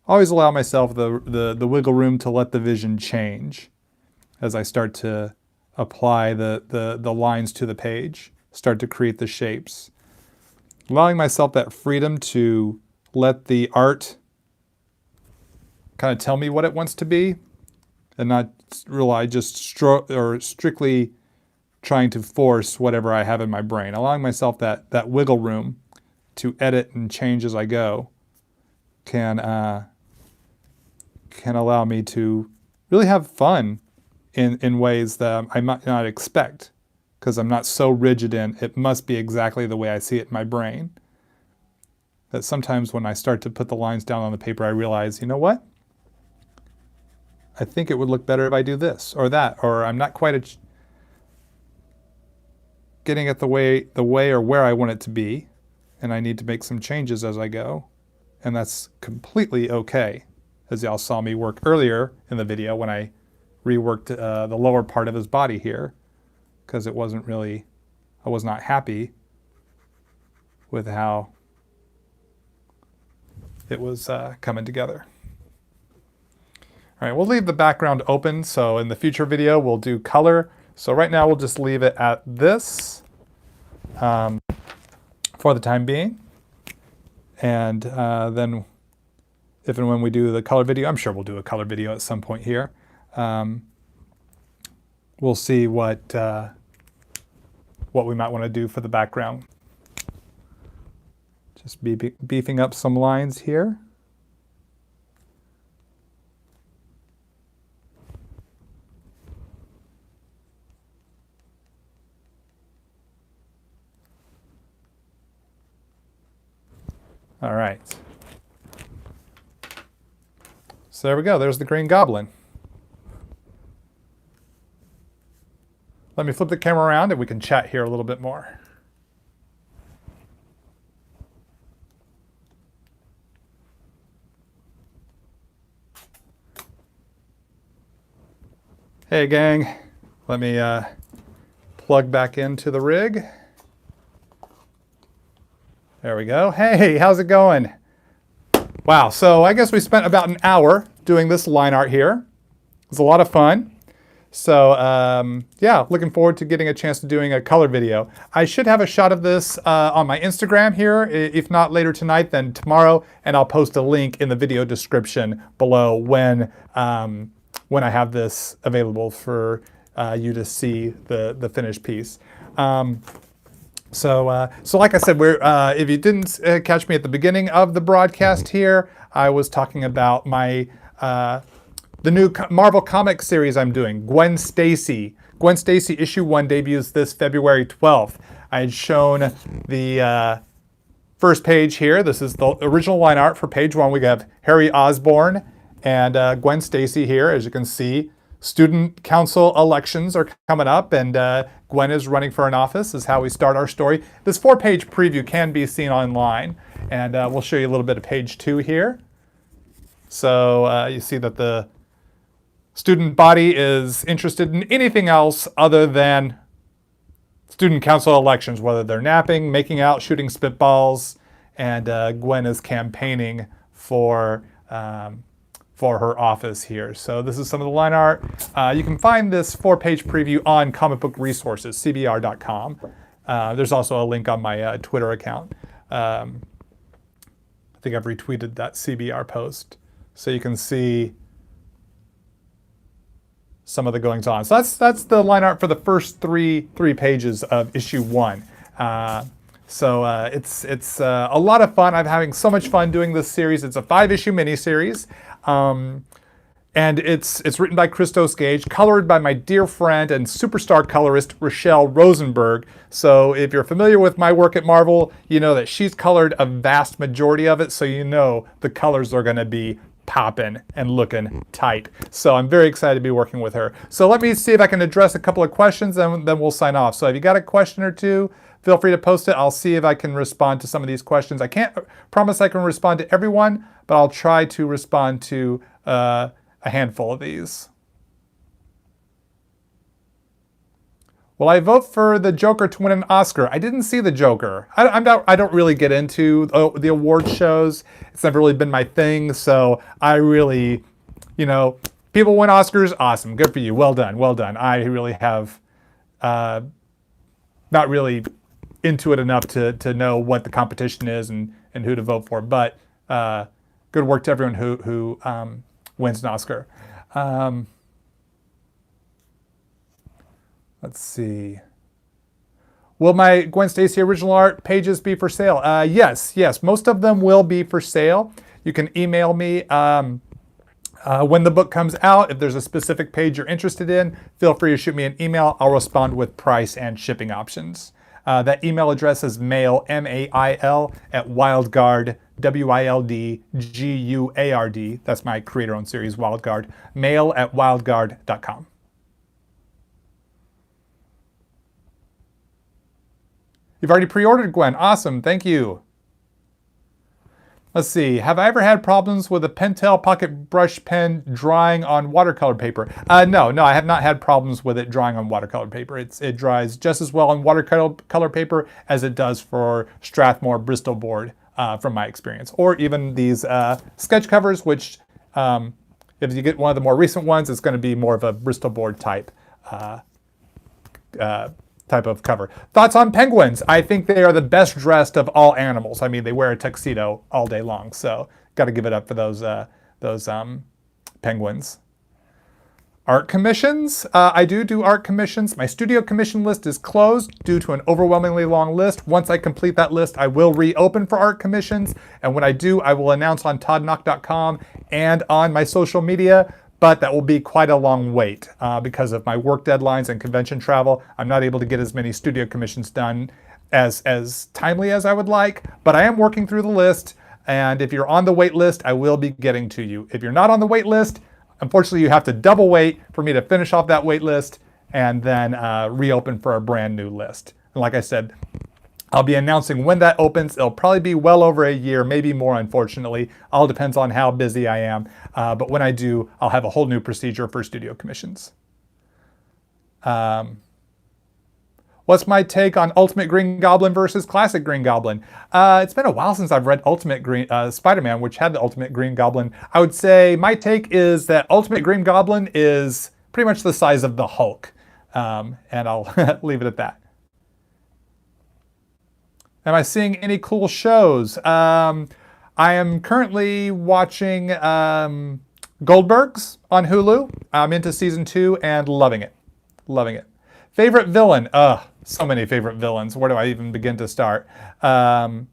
Always allow myself the wiggle room to let the vision change as I start to apply the lines to the page, start to create the shapes. Allowing myself that freedom to let the art kind of tell me what it wants to be, and not rely just strictly trying to force whatever I have in my brain. Allowing myself that wiggle room to edit and change as I go can allow me to really have fun in ways that I might not expect, because I'm not so rigid in it must be exactly the way I see it in my brain. That sometimes when I start to put the lines down on the paper, I realize, you know what? I think it would look better if I do this or that, or I'm not quite getting it the way or where I want it to be, and I need to make some changes as I go. And that's completely okay, as y'all saw me work earlier in the video when I reworked the lower part of his body here, because it wasn't really, I was not happy with how it was coming together. All right, we'll leave the background open, so in the future video we'll do color. So right now we'll just leave it at this for the time being. And then if and when we do the color video, I'm sure we'll do a color video at some point here. We'll see what we might want to do for the background. Just beefing up some lines here. All right. So there we go. There's the Green Goblin. Let me flip the camera around and we can chat here a little bit more. Hey gang, let me plug back into the rig. There we go. Hey, how's it going? Wow, so I guess we spent about an hour doing this line art here. It was a lot of fun. So yeah, looking forward to getting a chance to doing a color video. I should have a shot of this on my Instagram here. If not later tonight, then tomorrow, and I'll post a link in the video description below when I have this available for you to see the finished piece. So like I said, if you didn't catch me at the beginning of the broadcast here, I was talking about my the new Marvel comic series I'm doing, Gwen Stacy. Gwen Stacy issue 1 debuts this February 12th. I had shown the first page here. This is the original line art for page 1. We have Harry Osborn and Gwen Stacy here, as you can see. Student council elections are coming up, and Gwen is running for an office, is how we start our story. This 4-page preview can be seen online, and we'll show you a little bit of page 2 here. So you see that the student body is interested in anything else other than student council elections, whether they're napping, making out, shooting spitballs, and Gwen is campaigning for her office here. So this is some of the line art. You can find this 4-page preview on Comic Book Resources, cbr.com. There's also a link on my Twitter account. think I've retweeted that CBR post so you can see some of the goings on. So that's the line art for the first three pages of issue 1. It's a lot of fun. I'm having so much fun doing this series. It's a 5-issue miniseries. And it's written by Christos Gage, colored by my dear friend and superstar colorist, Rochelle Rosenberg. So if you're familiar with my work at Marvel, you know that she's colored a vast majority of it, so you know the colors are gonna be popping and looking tight. So I'm very excited to be working with her. So let me see if I can address a couple of questions, and then we'll sign off. So if you got a question or two, feel free to post it. I'll see if I can respond to some of these questions. I can't promise I can respond to everyone, but I'll try to respond to a handful of these. Will I vote for the Joker to win an Oscar? I didn't see the Joker. I don't really get into the award shows. It's never really been my thing, so I really, people win Oscars, awesome, good for you, well done, well done. I really have not really into it enough to know what the competition is and who to vote for, but good work to everyone who wins an Oscar. Let's see. Will my Gwen Stacy original art pages be for sale? Yes, most of them will be for sale. You can email me when the book comes out. If there's a specific page you're interested in, feel free to shoot me an email. I'll respond with price and shipping options. That email address is mail, M-A-I-L, at Wildguard, W-I-L-D-G-U-A-R-D. That's my creator-owned series, Wildguard. Mail at wildguard.com. You've already pre-ordered, Gwen. Awesome, thank you. Let's see, have I ever had problems with a Pentel pocket brush pen drying on watercolor paper? No, I have not had problems with it drying on watercolor paper. It dries just as well on watercolor paper as it does for Strathmore Bristol board, from my experience. Or even these sketch covers, which if you get one of the more recent ones, it's going to be more of a Bristol board type of cover. Thoughts on penguins? I think they are the best dressed of all animals. I mean, they wear a tuxedo all day long, so got to give it up for those penguins. Art commissions? I do art commissions. My studio commission list is closed due to an overwhelmingly long list. Once I complete that list, I will reopen for art commissions, and when I do, I will announce on toddnauck.com and on my social media. But that will be quite a long wait because of my work deadlines and convention travel. I'm not able to get as many studio commissions done as timely as I would like, but I am working through the list, and if you're on the wait list, I will be getting to you. If you're not on the wait list, unfortunately you have to double wait for me to finish off that wait list and then reopen for a brand new list. And like I said, I'll be announcing when that opens. It'll probably be well over a year, maybe more, unfortunately. All depends on how busy I am. But when I do, I'll have a whole new procedure for studio commissions. What's my take on Ultimate Green Goblin versus Classic Green Goblin? It's been a while since I've read Ultimate Spider-Man, which had the Ultimate Green Goblin. I would say my take is that Ultimate Green Goblin is pretty much the size of the Hulk. And I'll leave it at that. Am I seeing any cool shows? I am currently watching Goldbergs on Hulu. I'm into season 2 and loving it. Loving it. Favorite villain? So many favorite villains. Where do I even begin to start? What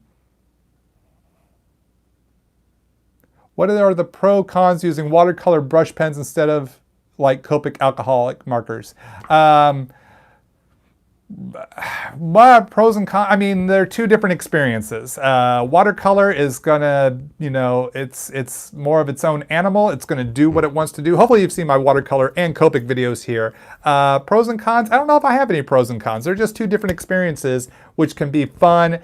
are the pro cons using watercolor brush pens instead of like Copic alcoholic markers? Pros and cons, I mean, they're two different experiences. Watercolor is gonna, it's more of its own animal. It's gonna do what it wants to do. Hopefully you've seen my watercolor and Copic videos here. Pros and cons, I don't know if I have any pros and cons. They're just two different experiences which can be fun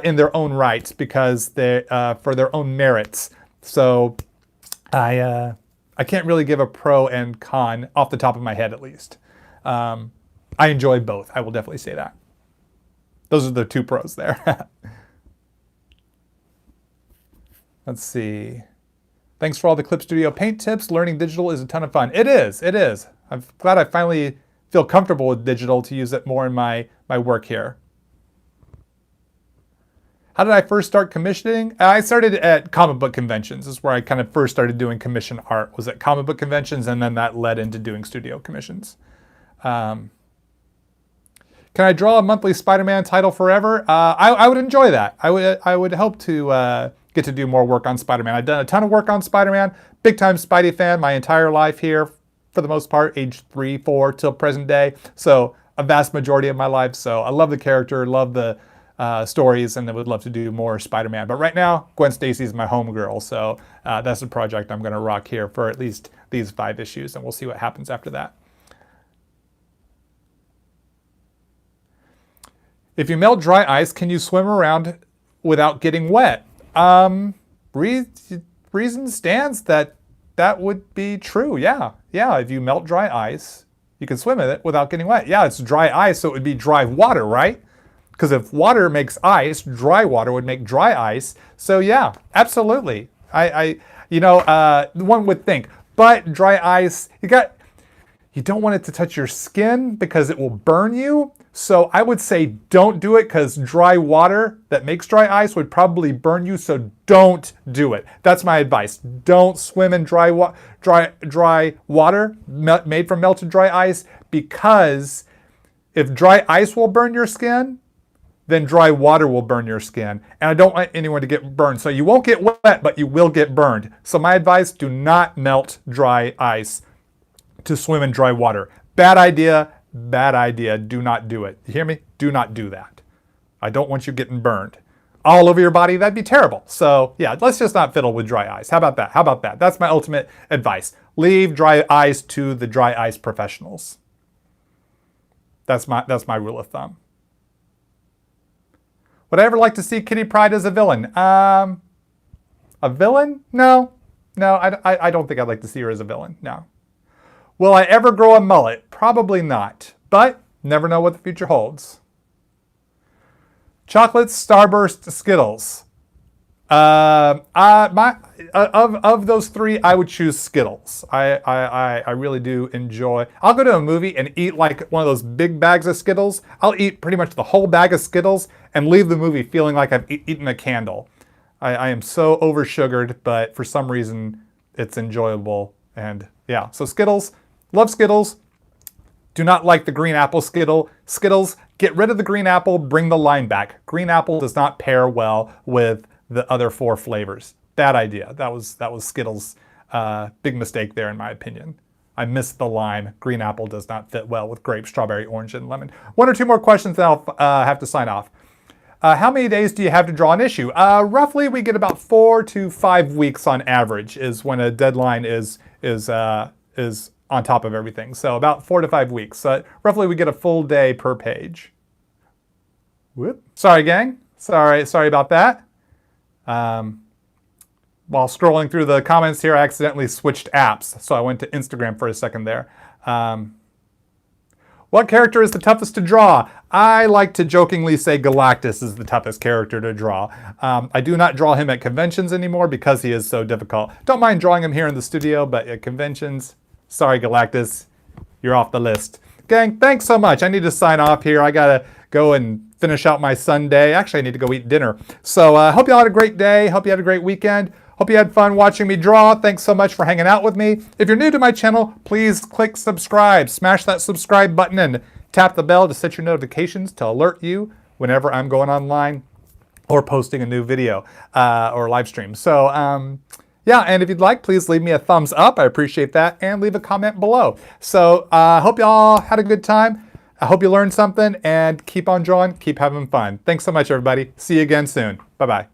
in their own right because they for their own merits. So I can't really give a pro and con off the top of my head, at least. I enjoy both. I will definitely say that. Those are the two pros there. Let's see. Thanks for all the Clip Studio paint tips. Learning digital is a ton of fun. It is. I'm glad I finally feel comfortable with digital to use it more in my work here. How did I first start commissioning? I started at comic book conventions. This is where I kind of first started doing commission art, was at comic book conventions, and then that led into doing studio commissions. Can I draw a monthly Spider-Man title forever? I would enjoy that. I would hope to get to do more work on Spider-Man. I've done a ton of work on Spider-Man. Big time Spidey fan my entire life here, for the most part, age 3, 4 till present day. So a vast majority of my life. So I love the character, love the stories, and I would love to do more Spider-Man. But right now, Gwen Stacy is my homegirl, so that's the project I'm going to rock here for at least these 5 issues, and we'll see what happens after that. If you melt dry ice, can you swim around without getting wet? Reason stands that would be true. Yeah, if you melt dry ice, you can swim in it without getting wet. Yeah, it's dry ice, so it would be dry water, right? Because if water makes ice, dry water would make dry ice. So yeah, absolutely. One would think, but dry ice, you don't want it to touch your skin because it will burn you. So I would say don't do it, because dry water that makes dry ice would probably burn you. So don't do it. That's my advice. Don't swim in dry water made from melted dry ice, because if dry ice will burn your skin, then dry water will burn your skin. And I don't want anyone to get burned. So you won't get wet, but you will get burned. So my advice, do not melt dry ice to swim in dry water. Bad idea, bad idea. Do not do it. You hear me? Do not do that. I don't want you getting burned all over your body. That'd be terrible. So yeah, let's just not fiddle with dry ice. How about that? How about that? That's my ultimate advice. Leave dry ice to the dry ice professionals. That's my rule of thumb. Would I ever like to see Kitty Pryde as a villain? A villain? No, I don't think I'd like to see her as a villain, no. Will I ever grow a mullet? Probably not, but never know what the future holds. Chocolates, Starburst, Skittles. Of those 3, I would choose Skittles. I really do enjoy. I'll go to a movie and eat like one of those big bags of Skittles. I'll eat pretty much the whole bag of Skittles and leave the movie feeling like I've eaten a candle. I am so oversugared, but for some reason it's enjoyable. And yeah, so Skittles, love Skittles. Do not like the green apple Skittles. Get rid of the green apple, bring the lime back. Green apple does not pair well with the other 4 flavors. Bad idea. That was Skittles' big mistake there, in my opinion. I missed the lime. Green apple does not fit well with grape, strawberry, orange, and lemon. 1 or 2 more questions, then I'll have to sign off. How many days do you have to draw an issue? Roughly, we get about 4 to 5 weeks on average is when a deadline is on top of everything. So about 4 to 5 weeks. Roughly, we get a full day per page. Whoop. Sorry, gang. Sorry about that. While scrolling through the comments here, I accidentally switched apps, so I went to Instagram for a second there. What character is the toughest to draw? I like to jokingly say Galactus is the toughest character to draw. I do not draw him at conventions anymore because he is so difficult. Don't mind drawing him here in the studio, but at conventions, sorry Galactus, you're off the list. Gang, thanks so much. I need to sign off here. I gotta go and finish out my Sunday. Actually, I need to go eat dinner. So hope you all had a great day. Hope you had a great weekend. Hope you had fun watching me draw. Thanks so much for hanging out with me. If you're new to my channel, please click subscribe. Smash that subscribe button and tap the bell to set your notifications to alert you whenever I'm going online or posting a new video or live stream. So yeah, and if you'd like, please leave me a thumbs up. I appreciate that. And leave a comment below. So hope you all had a good time. I hope you learned something, and keep on drawing, keep having fun. Thanks so much, everybody. See you again soon. Bye-bye.